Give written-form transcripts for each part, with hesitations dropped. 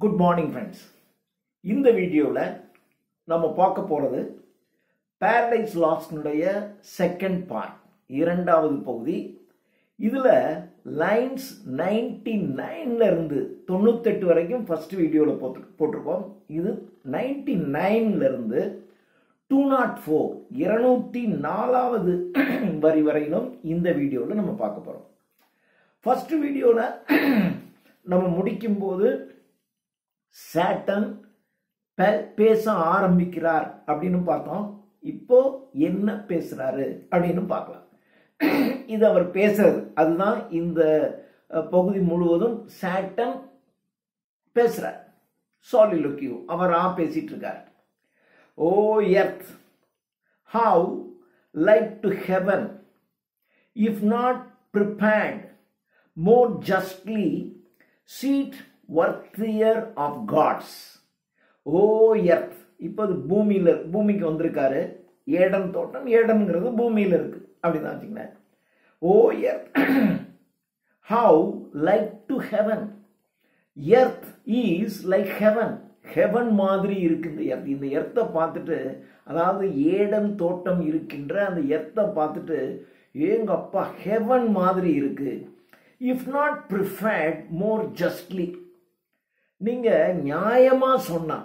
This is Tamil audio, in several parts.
Good morning friends. இந்த வீடியோவில் நம்ம பார்க்க போகிறது பேரடைஸ் லாஸ்ட்னுடைய செகண்ட் பார்ட், இரண்டாவது பகுதி. இதில் லைன்ஸ் 99 இருந்து 98 வரைக்கும் ஃபர்ஸ்ட் வீடியோவில் போட்டிருக்கோம். இது 99 இருந்து 204 204வது வரி வரையிலும் இந்த வீடியோவில் நம்ம பார்க்க போகிறோம். ஃபர்ஸ்ட் வீடியோவில் நம்ம முடிக்கும் போது சாட்டன் பேச ஆரம்பிக்கிறார் அப்படின்னு பார்த்தோம். இப்போ என்ன பேசுறாரு அப்படின்னு பார்க்கலாம். இது அவர் பேசுறது, அதுதான் இந்த பகுதி முழுவதும். சாட்டன் பேசுறார், சாலிலோக்யூ, அவர் பேசிட்டு இருக்கார். O earth, how like to heaven if not prepared more justly seat worthier of gods. O earth, இப்போ பூமிக்கு வந்திருக்காரு. ஏடன் தோட்டம், ஏடன்ங்கிறது பூமியில இருக்கு அப்படிதான் வச்சுக்கோங்க. O earth, how like to heaven. Earth is like heaven. Heaven மாதிரி இருக்கு இந்த எர்த். இந்த எர்த்தை பார்த்துட்டு, அதாவது ஏடன் தோட்டம் இருக்கின்ற அந்த எர்த்தை பார்த்துட்டு, ஏங்க அப்பா ஹெவன் மாதிரி இருக்கு. If not preferred more justly, நீங்க நியாயமா சொன்னா,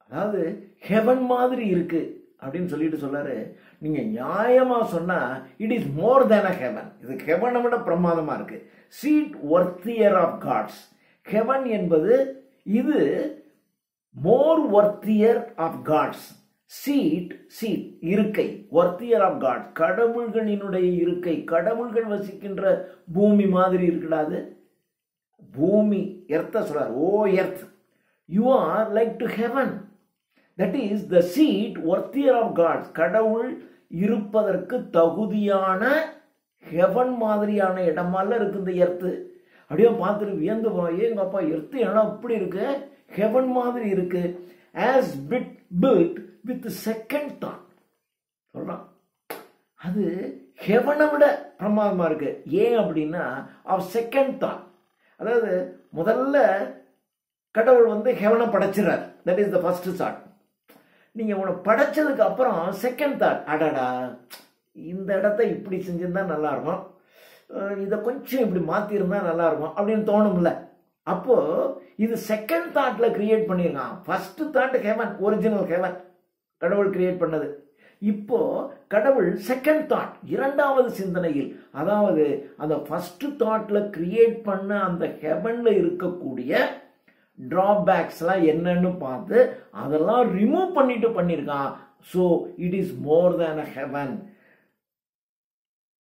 அதாவது ஹெவன் மாதிரி இருக்கு அப்படின்னு சொல்லிட்டு சொல்றாரு. நீங்க நியாயமா சொன்னா it is more than a heaven. இது ஹெவனை விட பிரமாதமா இருக்கு. Seat worthier of gods. Heaven என்பது இது more worthier of gods. Seat இருக்கை, ஒர்த்தியர் ஆஃப் காட்ஸ், கடவுள்களினுடைய இருக்கை, கடவுள்கள் வசிக்கின்ற பூமி மாதிரி இருக்கடாது. பூமி எர்த்த சொல்றார். O earth, you are like to heaven. That is the seat worthier of gods. கடவுள் இருப்பதற்கு தகுதியான ஹெவன் மாதிரியான இடமால இருக்கு இந்த எர்த்து. அப்படியே பார்த்துட்டு வியந்து போறோம். ஏங்க அப்பா எர்த்து இடம் அப்படி இருக்கு, ஹெவன் மாதிரி இருக்கு. as built with second thought சொல்றான். அது ஹெவனை விட பிரமாதமா இருக்கு. ஏன் அப்படின்னா ஆஃப் செகண்ட் தாட். அதாவது முதல்ல கடவுள் ஹெவனை படைச்சிடறார். That is the first thought. நீங்க உன படைச்சதுக்கு அப்புறம் செகண்ட் தாட், அடடா இந்த இடத்த இப்படி செஞ்சிருந்தா நல்லா இருக்கும், இதை கொஞ்சம் இப்படி மாத்தி இருந்தா நல்லா இருக்கும் அப்படின்னு தோணும்ல. அப்போ இது செகண்ட் தாட்ல கிரியேட் பண்ணிருக்கான். First thought heaven, original heaven கடவுள் கிரியேட் பண்ணது. இப்போ கடவுள் செகண்ட் தாட், இரண்டாவது சிந்தனையில், அதாவது அந்த ஃபர்ஸ்ட் தாட்ல கிரியேட் பண்ண அந்த ஹெவன்ல இருக்கக்கூடிய டிராபேக்ஸ் எல்லாம் என்னன்னு பார்த்து அதெல்லாம் ரிமூவ் பண்ணிட்டு பண்ணிருக்கான். So it is more than a heaven.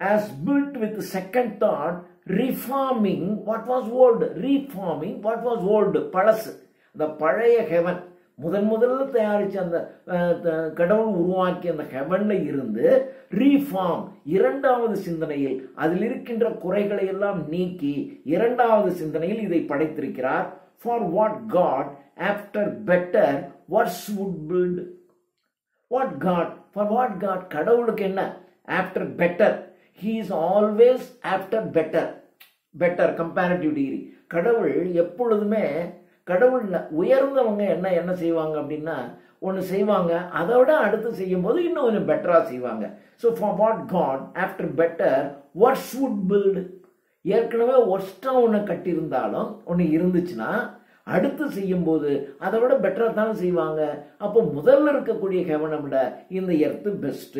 As built with the second thought, reforming what was old. Reforming what was old. பழசு, அந்த பழைய ஹெவன், முதல்ல தயாரிச்ச அந்த கடவுள் உருவாக்கிய அந்த ஹெவன்ல இருந்து ரீஃபார்ம், இரண்டாவது சிந்தனையில் அதில் இருக்கின்ற குறைகளை எல்லாம் நீக்கி இரண்டாவது சிந்தனையில் இதை படைத்திருக்கிறார். For what God after better worse would build. What God, for what God, கடவுளுக்கு என்ன? After better. He is always after better. Better comparative degree. கடவுள் எப்பொழுதுமே, கடவுள் உயர்ந்தவங்க என்ன செய்வாங்க அப்படின்னா, ஒன்று செய்வாங்க, அதை விட அடுத்து செய்யும் போது இன்னும் கொஞ்சம் பெட்டரா செய்வாங்க. So for what God after better worse would build. ஏற்கனவே ஒர்ஸ்டா ஒன்று கட்டியிருந்தாலும் ஒன்று இருந்துச்சுன்னா அடுத்து செய்யும் போது அதை விட பெட்டரா தானே செய்வாங்க. அப்போ முதல்ல இருக்கக்கூடிய ஹெவனை விட இந்த earth best.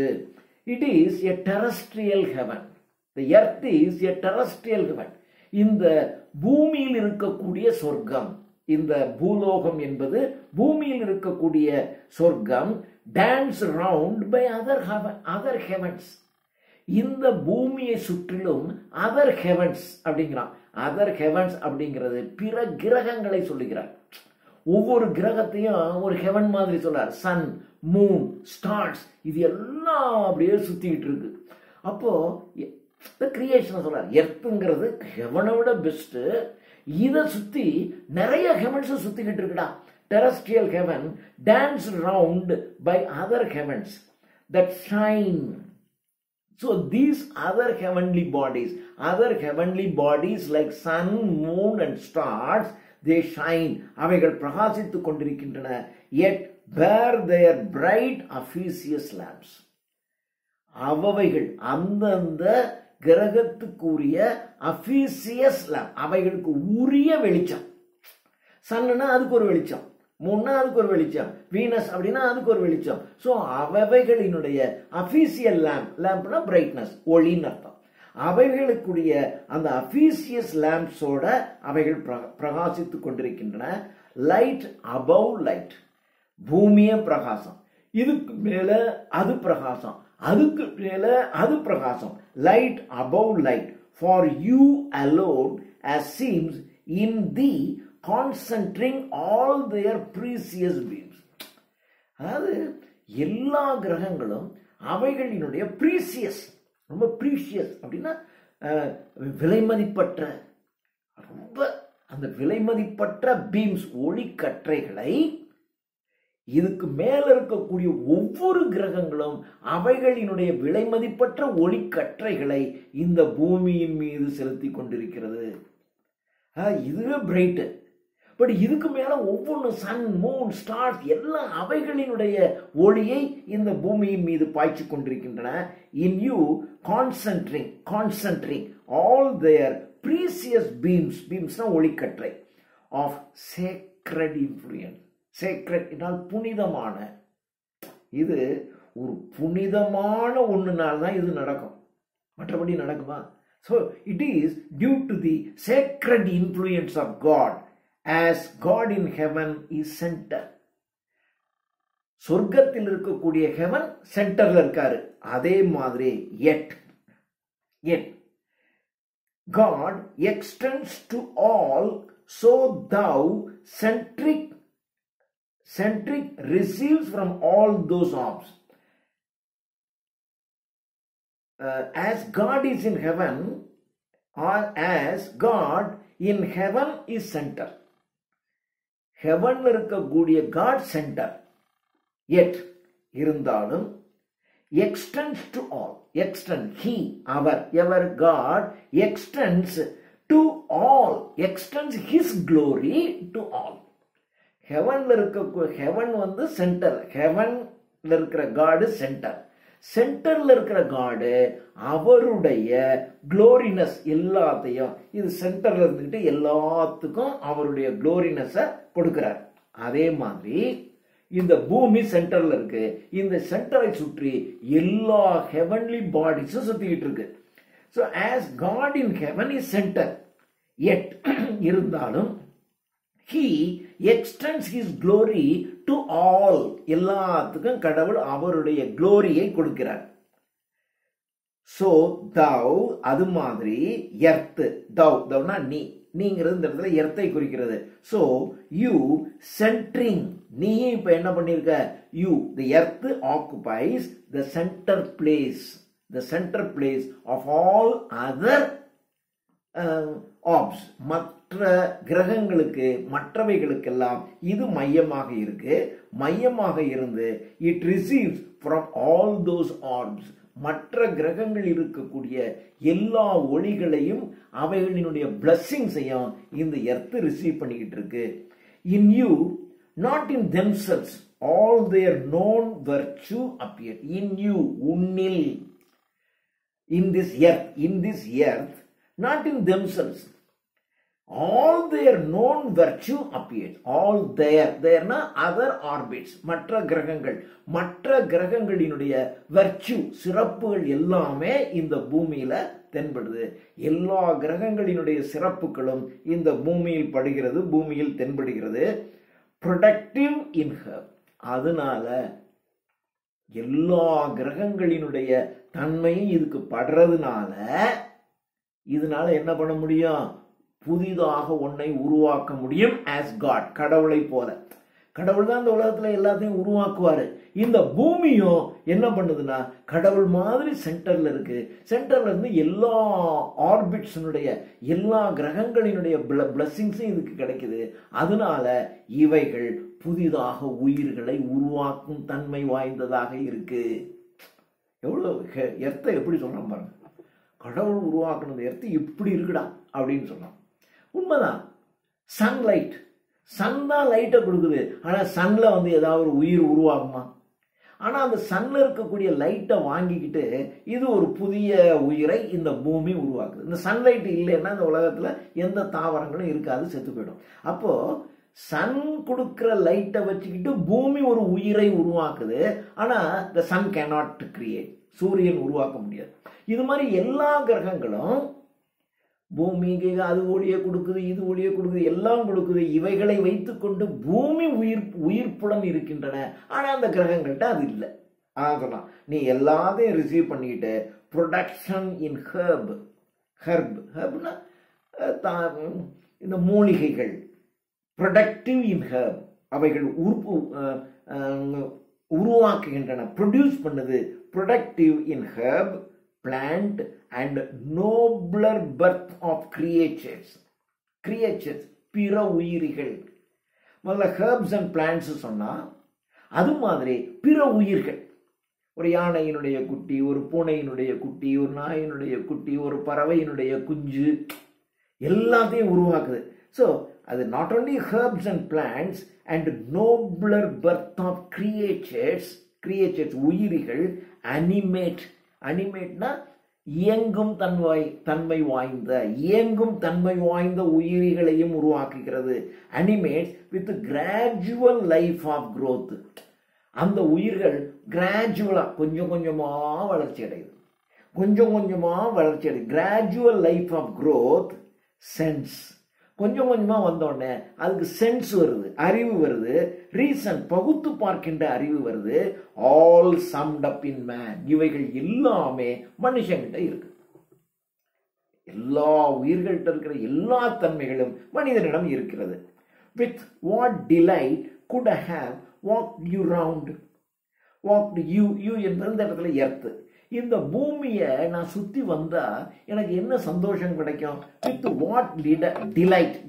It is a terrestrial heaven. The earth is a terrestrial heaven. இந்த பூமியில் இருக்கக்கூடிய சொர்க்கம், இந்த பூலோகம் என்பது பூமியில் இருக்கக்கூடிய சொர்க்கம். Dance round by other heavens. இந்த பூமியை சுற்றிலும் அதர் ஹெவன்ஸ் அப்படிங்கிறான். அதர் ஹெவன்ஸ் அப்படிங்கிறது பிற கிரகங்களை சொல்லுகிறார். ஒவ்வொரு கிரகத்தையும் ஒரு ஹெவன் மாதிரி சொல்றார். சன், மூன், ஸ்டார்ஸ், இது எல்லாம் அப்படியே சுத்திக்கிட்டு இருக்கு. அப்போ கிரியேஷன் சொல்றார். எர்த்துங்கிறது ஹெவனை விட பெஸ்ட். இதை சுத்தி நிறைய ஹெவன்ஸ் சுத்திக்கிட்டு இருக்குடா. Terrestrial heaven dance round by other heavens that shine. So these other heavenly bodies like sun, moon and stars, they shine, அவைகள் பிரகாசித்துக் கொண்டிருக்கின்றன. Yet bear their bright Ophiuchus lamps. அவைகள் அந்தந்த கிரகத்துக்குரிய அபிசியஸ் லேம்ப், அவைகளுக்கு உரிய வெளிச்சம். சன்னுனா அதுக்கு ஒரு வெளிச்சம், மூணுனா அதுக்கு ஒரு வெளிச்சம், வீனஸ் அப்படின்னா அதுக்கு ஒரு வெளிச்சம். ஸோ அவைகளினுடைய அபிசியல் லேம்ப், லேம்ப்னா பிரைட்னஸ், ஒளின்னு அர்த்தம். அவைகளுக்குரிய அந்த அபிசியஸ் லேம்ப்ஸோட அவைகள் பிரகாசித்துக் கொண்டிருக்கின்றன. லைட் அபவ் லைட், பூமிய பிரகாசம், இதுக்கு மேல அது பிரகாசம், அதுக்கு மேல அது பிரகாசம். Light above light, for you alone as seems in thee concentrating all their precious beams. அதாவது எல்லா கிரகங்களும் அவைகளினுடைய ப்ரீசியஸ், ரொம்ப ப்ரீஷியஸ் அப்படின்னா விலைமதிப்பற்ற, ரொம்ப அந்த விலைமதிப்பற்ற பீம்ஸ், ஒளிக்கற்றைகளை, இதுக்கு மேல இருக்கக்கூடிய ஒவ்வொரு கிரகங்களும் அவைகளினுடைய விலைமதிப்பற்ற ஒளிக்கற்றைகளை இந்த பூமியின் மீது செலுத்தி கொண்டிருக்கிறது. இதுவே பிரைட். பட் இதுக்கு மேல ஒவ்வொன்று சன், மூன், ஸ்டார்ஸ் எல்லாம் அவைகளினுடைய ஒளியை இந்த பூமியின் மீது பாய்ச்சி கொண்டிருக்கின்றன. In you concentring all their precious beams, பீம்ஸ்னா ஒளிக்கற்றை, ஆஃப் சேக்ரட் இன்ஃப்ளூயன்ஸ். சேக்ரட் என்றால் புனிதமான. இது ஒரு புனிதமான ஒண்ணுனால தான் இது நடக்கும், மற்றபடி நடக்குமா? So it is due to the sacred influence of God, as God in heaven is center. சொர்க்கத்தில் இருக்கக்கூடிய heaven சென்டர்ல இருக்காரு. அதே மாதிரி yet God extends to all, so thou centric receives from all those orbs. As God is in heaven, or as God in heaven is center. Heaven இருக்கக்கூடிய God center. Yet இருந்தாலும் extends to all. Extend, he, our God extends to all, extends his glory to all. ஹெவன்ல இருக்க, ஹெவன் வந்து சென்டர், ஹெவன்ல இருக்கிற காடு சென்டர், சென்டர்ல இருக்கிற காடு அவருடைய குளோரினஸ் எல்லாத்தையும், இது சென்டர்ல இருந்துகிட்டு எல்லாத்துக்கும் அவருடைய குளோரினஸ கொடுக்கிறார். அதே மாதிரி இந்த பூமி சென்டர்ல இருக்கு, இந்த சென்டரை சுற்றி எல்லா ஹெவன்லி பாடிஸும் சுத்திக்கிட்டு இருக்கு. So as God in heaven is centre, yet இருந்தாலும் he extends his glory to all. எல்லாத்துக்கும் கடவுள் அவருடைய குளோரியை கொடுக்கிறார். So thou, அது மாதிரி earth, thouனா நீ, நீங்கிறது இந்த இடத்துல எர்த்தை குறிக்கிறது. So you centering, நீ இப்ப என்ன பண்ணிருக்க, you, the earth occupies the center place of all other orbs. மற்ற கிரகங்களுக்கு, மற்றவைகளுக்கெல்லாம் இது மையமாக இருக்கு. மையமாக இருந்து it receives from all those orbs, மற்ற கிரகங்கள் இருக்கக்கூடிய எல்லா ஒளிகளையும் அவைகளினுடைய பிளஸ்ஸிங்ஸையும் இந்த எர்த் ரிசீவ் பண்ணிக்கிட்டு இருக்கு. In you, not in themselves, all their known virtue appear. In you, உன்னில், in this earth, not in themselves, all their known virtue appears. All their na other orbits, மற்ற கிரகங்கள், மற்ற கிரகங்களினுடைய virtue, சிறப்புகள் எல்லாமே இந்த பூமியில தென்படுது. எல்லா கிரகங்களினுடைய சிறப்புகளும் இந்த பூமியில் படுகிறது, பூமியில் தென்படுகிறது. Productive in her, அதனால எல்லா கிரகங்களினுடைய தன்மையும் இதுக்கு படுறதுனால, இதனால என்ன பண்ண முடியும், புதிதாக ஒன்றை உருவாக்க முடியும். as God, கடவுளை போல. கடவுள் தான் இந்த உலகத்துல எல்லாத்தையும் உருவாக்குவாரு. இந்த பூமியும் என்ன பண்ணுதுன்னா கடவுள் மாதிரி சென்டர்ல இருக்கு. சென்டர்ல இருந்து எல்லா ஆர்பிட்ஸினுடைய, எல்லா கிரகங்களினுடைய பிளஸிங்ஸும் இதுக்கு கிடைக்குது. அதனால இவைகள் புதிதாக உயிர்களை உருவாக்கும் தன்மை வாய்ந்ததாக இருக்கு. எவ்வளவு எர்த்தை எப்படி சொல்றான் பாருங்க, கடவுள் உருவாக்குனது எர்த்து இப்படி இருக்குடா அப்படின்னு சொன்னான். உண்மைதான். சன்லைட், சன் தான் லைட்டை கொடுக்குது. ஆனால் சன்ல வந்து ஏதாவது ஒரு உயிர் உருவாகுமா? ஆனால் அந்த சன்ல இருக்கக்கூடிய லைட்டை வாங்கிக்கிட்டு இது ஒரு புதிய உயிரை இந்த பூமி உருவாக்குது. இந்த சன்லைட் இல்லைன்னா இந்த உலகத்தில் எந்த தாவரங்களும் இருக்காது, செத்து போயிடும். அப்போ சன் கொடுக்கிற லைட்டை வச்சுக்கிட்டு பூமி ஒரு உயிரை உருவாக்குது. ஆனால் the sun cannot create, சூரியன் உருவாக்க முடியாது. இது மாதிரி எல்லா கிரகங்களும் பூமிக்கு அது ஒளியை கொடுக்குது, இது ஒளியை கொடுக்குது, எல்லாம் கொடுக்குது. இவைகளை வைத்துக்கொண்டு பூமி உயிர்ப்புடன் இருக்கின்றன. ஆனால் அந்த கிரகங்கள்ட்ட அது இல்லை. அதான் சொன்னான், நீ எல்லாத்தையும் ரிசீவ் பண்ணிக்கிட்டு ப்ரொடக்ஷன் இன் ஹெர்ப்னா இந்த மூலிகைகள், ப்ரொடக்டிவ் இன் ஹெர்ப், அவைகள் உருவாக்குகின்றன, ப்ரொடியூஸ் பண்ணுது. Productive in herb, plant and nobler birth of creatures, பிற உயிரிகள். முதல்ல herbs and plants சொன்னா அது மாதிரி பிற உயிர்கள், ஒரு யானையினுடைய குட்டி, ஒரு பூனையினுடைய குட்டி, ஒரு நாயினுடைய குட்டி, ஒரு பறவையினுடைய குஞ்சு, எல்லாத்தையும் உருவாக்குது. ஸோ அது not only herbs and plants and nobler birth of creatures, உயிரிகள், அனிமேட்னா இயங்கும் தன்மை வாய்ந்த உயிரிகளையும் உருவாக்குகிறது. Animates with gradual life of growth. அந்த உயிர்கள் கிராஜுவலா கொஞ்சம் கொஞ்சமா வளர்ச்சி அடையுது. Gradual life of growth. Sense கொஞ்சம் கொஞ்சமா வந்தோடனே அதுக்கு சென்ஸ் வருது, அறிவு வருது. ரீசன், பகுத்து பார்க்கின்ற அறிவு வருது. ஆல் சம்ட் அப் இன் மேன். இவைகள் எல்லாமே மனுஷங்கிட்ட இருக்கு. எல்லா உயிர்கள்ட்ட இருக்கிற எல்லா தன்மைகளும் மனிதனிடம் இருக்கிறது. With what delight good have walked you round. Walked you என்ற இந்த இடத்துல எர்த்து. இந்த பூமியை நான் சுத்தி வந்தா எனக்கு என்ன சந்தோஷம் கிடைக்கும்? வித் வாட்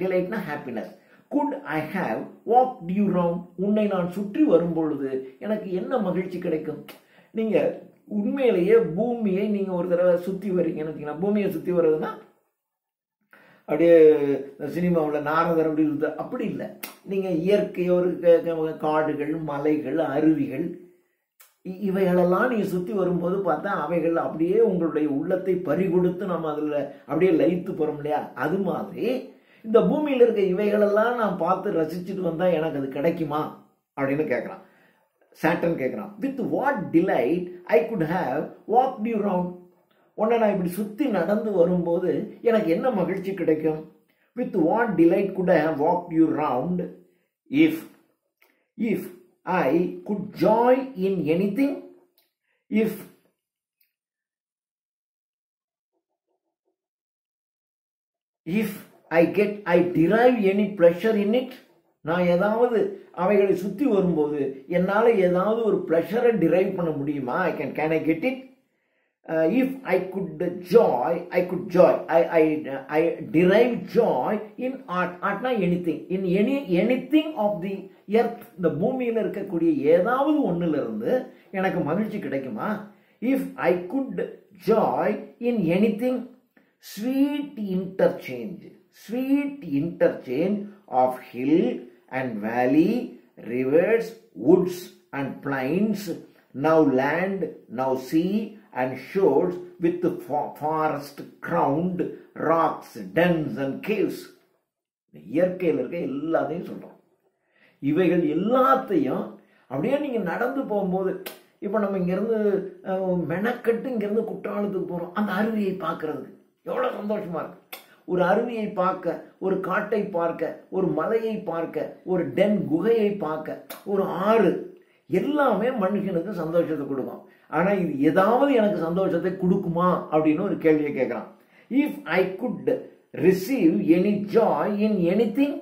டிலைட்னா happiness. Could I have walked you round. உன்னை நான் சுற்றி வரும் பொழுது எனக்கு என்ன மகிழ்ச்சி கிடைக்கும்? நீங்க உண்மையிலேயே பூமியை நீங்க ஒரு தடவை சுத்தி வர்றீங்கன்னு, பூமியை சுத்தி வர்றதுன்னா அப்படியே சினிமாவில் நாரதர் அப்படி இல்லை. நீங்க இயற்கை, ஒரு காடுகள், மலைகள், அருவிகள், இவைகளெல்லாம் நீங்க சுத்தி வரும்போது பார்த்தா அவைகள் அப்படியே உங்களுடைய உள்ளத்தை பறிகொடுத்து நம்ம அதுல அப்படியே லயித்து போறோம் இல்லையா? அது மாதிரி இந்த பூமியில இருக்க இவைகளெல்லாம் நான் பார்த்து ரசிச்சுட்டு வந்தா எனக்கு அது கிடைக்குமா அப்படின்னு கேட்கறான். சாட்டன் கேட்கறான். With what delight I could have walked you round. உன்னை நான் இப்படி சுத்தி நடந்து வரும்போது எனக்கு என்ன மகிழ்ச்சி கிடைக்கும்? With what delight good I have walked you round if I could joy in anything, if I derive any pleasure in it. நான் ஏதாவது அவைகளை சுத்தி வரும்போது என்னால ஏதாவது ஒரு பிளஷரை டிரைவ் பண்ண முடியுமா? can I get it? If I could joy, I derive joy in art. Artனா anything, in anything of the earth. இந்த பூமியில இருக்கக்கூடிய ஏதாவது ஒண்ணுல இருந்து எனக்கு மகிழ்ச்சி கிடைக்குமா? If I could joy in anything, sweet interchange of hill and valley, rivers, woods and plains, now land, now sea and shores, with the forest crowned rocks, dens and caves. இயற்கையில் இருக்க எல்லாத்தையும் சொல்றோம். இவைகள் எல்லாத்தையும் அப்படியே நீங்க நடந்து போகும்போது, இப்ப நம்ம இங்கிருந்து மெனக்கட்டு இங்கிருந்து குற்றாலத்துக்கு போறோம், அந்த அருவியை பார்க்கறதுக்கு எவ்வளவு சந்தோஷமா இருக்கு. ஒரு அருவியை பார்க்க, ஒரு காட்டை பார்க்க, ஒரு மலையை பார்க்க, ஒரு டென் குகையை பார்க்க, ஒரு ஆறு, எல்லாமே மனுஷனுக்கு சந்தோஷத்தை கொடுக்கும். ஆனா இது ஏதாவது எனக்கு சந்தோஷத்தை கொடுக்குமா அப்படின்னு ஒரு கேள்வியை கேட்கிறான். If I could receive any Joy in anything,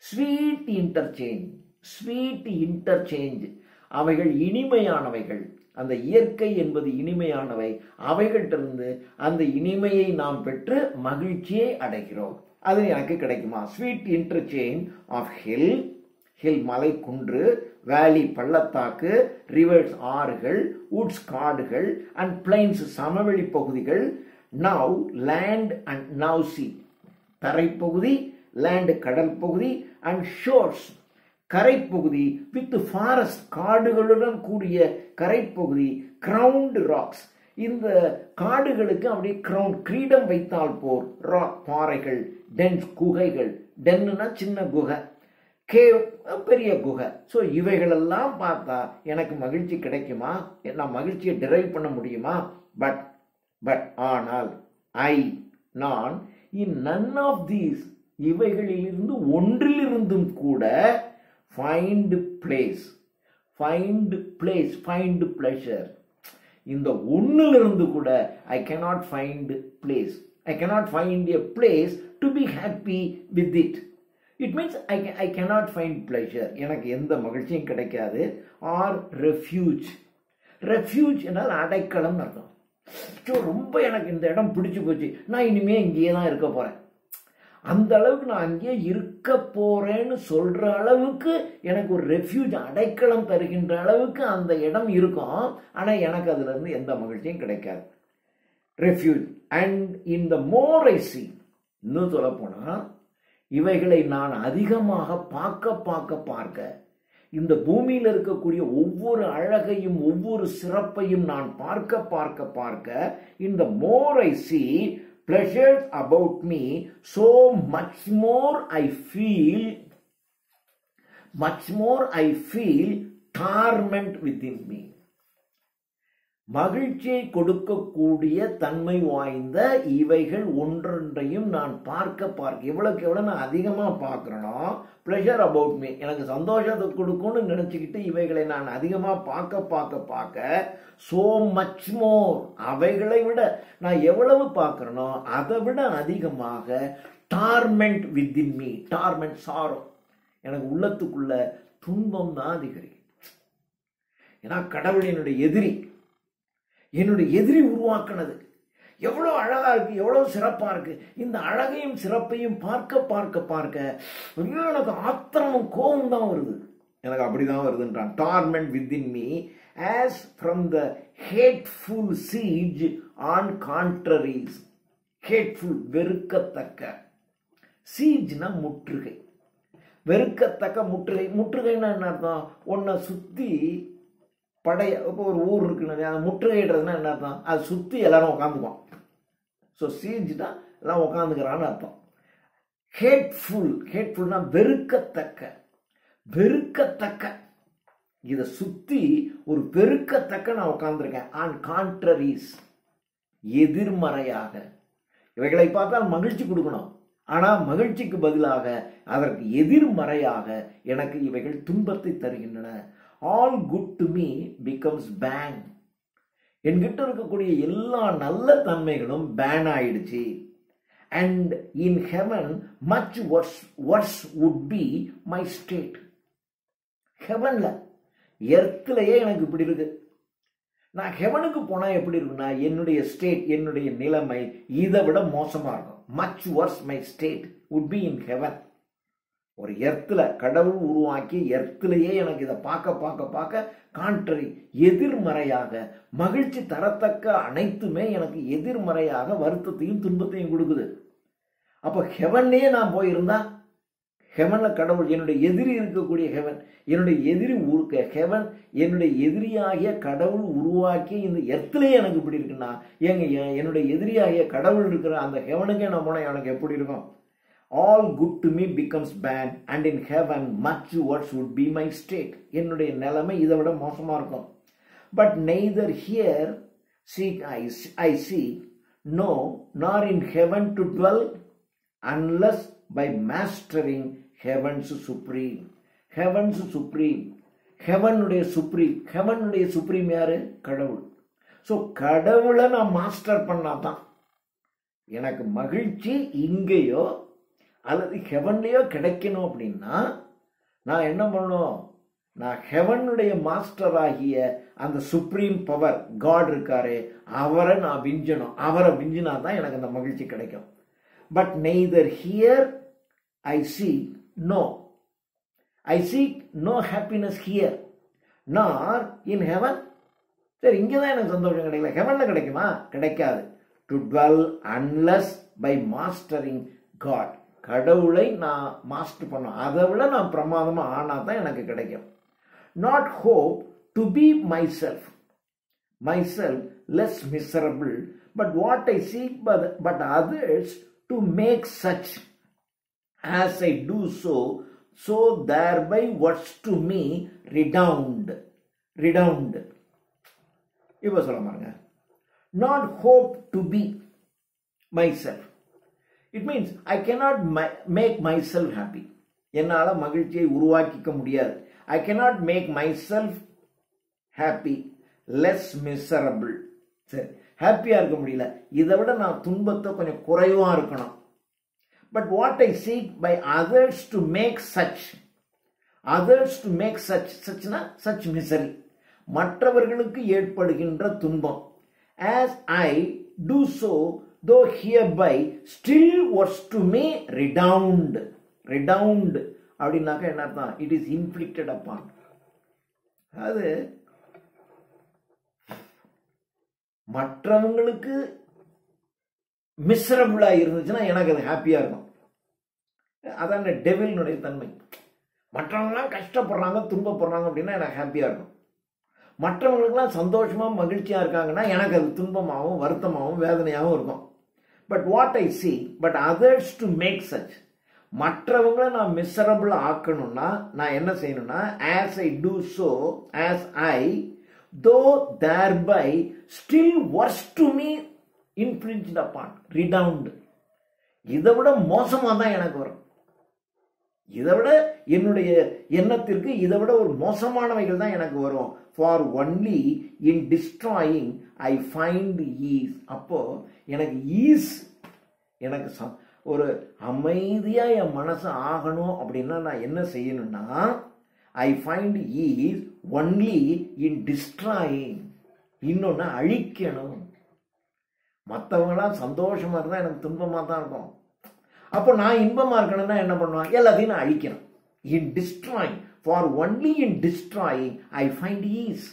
sweet interchange, அவைகள் இனிமையானவைகள். அந்த இயற்கை என்பது இனிமையானவை. அவைகளிலிருந்து அந்த இனிமையை நாம் பெற்று மகிழ்ச்சியை அடைகிறோம். அது எனக்கு கிடைக்குமா? ஸ்வீட் இன்டர்சேஞ்ச் ஆஃப் ஹில் மலை குன்று, வேலி பள்ளத்தாக்கு, ரிவர்ஸ் ஆறுகள், வுட்ஸ் காடுகள், அண்ட் பிளைன்ஸ் சமவெளி பகுதிகள், now land and now sea தரைப்பகுதி, லேண்ட் கடல் பகுதி, அண்ட் ஷோர்ஸ் கரைப்பகுதி, வித் ஃபாரஸ்ட் காடுகளுடன் கூடிய கரைப்பகுதி, கிரவுண்ட் ராக்ஸ் இந்த காடுகளுக்கு அப்படியே கிரவுண்ட் கிரீடம் வைத்தால் போர் ராக் பாறைகள், டென்ஸ் குகைகள், டென்னுனா சின்ன குகை, கேவ் பெரிய குகை. ஸோ இவைகளெல்லாம் பார்த்தா எனக்கு மகிழ்ச்சி கிடைக்குமா? நான் மகிழ்ச்சியை டிரைவ் பண்ண முடியுமா? பட் ஆனால் நான் இன் நன் ஆஃப் தீஸ் இவைகளிலிருந்து ஒன்றிலிருந்தும் கூட find pleasure இந்த ஒன்னிலிருந்து கூட I cannot find a place to be happy with it. It means I cannot find pleasure. எனக்கு எந்த மகிழ்ச்சியும் கிடைக்காது. Or refuge என்றால் அடைக்கலம் அர்த்தம். ரொம்ப எனக்கு இந்த இடம் பிடிச்சு போச்சு, நான் இனிமே இங்கேயே தான் இருக்க போறேன், அந்த அளவுக்கு நான் அங்கேயே இருக்க போறேன்னு சொல்ற அளவுக்கு எனக்கு ஒரு ரெஃப்யூஜ் அடைக்கலம் தருகின்ற அளவுக்கு அந்த இடம் இருக்கும். ஆனா எனக்கு அதுல இருந்து எந்த மகிழ்ச்சியும் கிடைக்காது. ரெஃப்யூஜ். அண்ட் இந்த மோர் ஐ சீ, இன்னும் சொல்ல போனா இவைகளை நான் அதிகமாக பார்க்க இந்த பூமியில் இருக்கக்கூடிய ஒவ்வொரு அழகையும் ஒவ்வொரு சிறப்பையும் நான் பார்க்க இந்த மோர் ஐ சீ pleasures about me, so much more I feel torment within me. மகிழ்ச்சியை கொடுக்கக்கூடிய தன்மை வாய்ந்த இவைகள் ஒன்றொன்றையும் நான் பார்க்க எவ்வளவுக்கு எவ்வளவு நான் அதிகமா பார்க்கிறேனோ, pleasure about me எனக்கு சந்தோஷத்தை கொடுக்கும்னு நினைச்சுக்கிட்டு இவைகளை நான் அதிகமா பார்க்க so much more அவைகளை விட நான் எவ்வளவு பார்க்கிறேனோ அதை விட அதிகமாக torment within me, torment sorrow எனக்கு உள்ளத்துக்குள்ள துன்பம் தான் அதிகரிக்கும். ஏன்னா கடவுள் என்னுடைய எதிரி உருவாக்குனது எவ்வளவு அழகா இருக்கு, எவ்வளவு சிறப்பா இருக்கு. இந்த அழகையும் சிறப்பையும் பார்க்க எனக்கு ஆத்திரமும் கோபம் தான் வருது, எனக்கு அப்படிதான் வருதுன்றான். Torment within me as from the hateful siege on contraries. hateful வெறுக்கத்தக்க, சீஜ்னா முற்றுகை, வெறுக்கத்தக்க முற்றுகைன்னா என்ன அர்த்தம்? உன்னை சுத்தி படைய, இப்போ ஒரு ஊர் இருக்குன்னு அதை முற்றுகையிடுறதுன்னா என்ன அர்த்தம்? அது சுற்றி எல்லாரும் உட்காந்துக்குவான். ஸோ சீஜ்னா எல்லாம் உட்காந்துக்கிறான்னு அர்த்தம். ஹேட்ஃபுல்னா வெறுக்கத்தக்க இதை சுற்றி ஒரு வெறுக்கத்தக்க நான் உட்காந்துருக்கேன். ஆன் கான்ட்ரரிஸ் எதிர்மறையாக. இவைகளை பார்த்தால் மகிழ்ச்சி கொடுக்கணும், ஆனால் மகிழ்ச்சிக்கு பதிலாக அதற்கு எதிர்மறையாக எனக்கு இவைகள் துன்பத்தை தருகின்றன. All good to me becomes bad. என்கிட்ட இருக்கக்கூடிய எல்லா நல்ல தன்மைகளும் பேன் ஆயிடுச்சு. And in heaven much worse would be my state. ஹெவன்ல, எர்த்லயே எனக்கு இப்படி இருக்கு. நான் ஹெவனுக்கு போனா எப்படி இருக்குன்னா என்னுடைய ஸ்டேட், என்னுடைய நிலைமை இதை விட மோசமா இருக்கும். much worse my state would be in heaven. ஒரு எர்த்துல கடவுள் உருவாக்கி எர்த்திலேயே எனக்கு இதை பார்க்க கான்ட்ரரி எதிர்மறையாக, மகிழ்ச்சி தரத்தக்க அனைத்துமே எனக்கு எதிர்மறையாக வருத்தத்தையும் துன்பத்தையும் கொடுக்குது. அப்போ ஹெவன்லயே நான் போயிருந்தா, ஹெவன்ல கடவுள் என்னுடைய எதிரி இருக்கக்கூடிய ஹெவன், என்னுடைய எதிரி ஹெவன், என்னுடைய எதிரியாகிய கடவுள் உருவாக்கி இந்த எர்த்திலேயே எனக்கு இப்படி இருக்குன்னா, என்னுடைய எதிரியாகிய கடவுள் இருக்கிற அந்த ஹெவனுக்கே நான் போனா எனக்கு எப்படி இருக்கும்? All good to me becomes bad, and in heaven much worse would be my state. என்னுடைய நிலைமை இதை விட மோசமா இருக்கும். But neither here I seek, no, nor in heaven to dwell, unless by mastering heaven's supreme. Heaven's supreme. ஹெவனுடைய சுப்ரீம் யாரு? கடவுள். ஸோ கடவுளை நான் மாஸ்டர் பண்ணாதான் எனக்கு மகிழ்ச்சி இங்கேயோ அல்லது ஹெவன்லேயோ கிடைக்கணும். அப்படின்னா நான் என்ன பண்ணணும்? நான் ஹெவனுடைய மாஸ்டர் ஆகிய அந்த சுப்ரீம் பவர் காட் இருக்காரு, அவரை நான் விஞ்சணும். அவரை விஞ்சினா தான் எனக்கு அந்த மகிழ்ச்சி கிடைக்கும். But neither here I seek no happiness here nor in heaven. சரி, இங்கேதான் எனக்கு சந்தோஷம் கிடைக்கல, ஹெவன்ல கிடைக்குமா? கிடைக்காது. To dwell unless by mastering God. கடவுளை நான் மாஸ்டர் பண்ணணும், அதை விட நான் பிரமாதமா ஆனா தான் எனக்கு கிடைக்கும். Not hope to be myself less miserable, but what I seek but others to make such as I do so thereby what's to me redound. இப்ப சொல்ல பாருங்க, not hope to be myself, it means I cannot make myself happy. என்னால மகிழ்ச்சியை உருவாக்கிக்க முடியாது. I cannot make myself happy, less miserable. சரி, ஹாப்பியா இருக்க முடியல, இதை விட நான் துன்பத்தை கொஞ்சம் குறைவா இருக்கணும். But what I seek by others to make such misery, மற்றவர்களுக்கு ஏற்படுகின்ற துன்பம், as I do so though hereby still was to me redound அப்படின்னாக்க என்ன அர்த்தம்? it is inflicted upon. அது மற்றவங்களுக்கு மிசரபிளா இருந்துச்சுன்னா எனக்கு அது ஹாப்பியா இருக்கும். அதான் டெவில்னுடைய தன்மை. மற்றவங்களாம் கஷ்டப்படுறாங்க, துன்பப்படுறாங்க அப்படின்னா எனக்கு ஹாப்பியா இருக்கும். மற்றவங்களுக்குலாம் சந்தோஷமா மகிழ்ச்சியா இருக்காங்கன்னா எனக்கு அது துன்பமாகவும் வருத்தமாகவும் வேதனையாகவும் இருக்கும். But what I see but others to make such, மற்றவங்களை நான் மிசரபிள் ஆக்கணும்னா நான் என்ன செய்யணும்னா as I do so, as I though thereby still worse to me infringed upon, redound. இதை விட மோசமா தான் எனக்கு வரும். இதை விட என்னுடைய எண்ணத்திற்கு இதை விட ஒரு மோசமானவைகள் தான் எனக்கு வரும். For only in destroying I find ease. அப்போ எனக்கு ஈஸ், எனக்கு ஒரு அமைதியா என் மனசு ஆகணும் அப்படின்னா நான் என்ன செய்யணும்னா I find ease only in destroying. இன்னொன்னு அழிக்கணும். மற்றவங்களாம் சந்தோஷமா இருந்தா எனக்கு துன்பமா தான் இருக்கும். அப்போ நான் இன்பமா இருக்கணும்னா என்ன பண்ணுவான்? எல்லாத்தையும் நான் அழிக்கணும். In destroying, for only in destroying I find ease,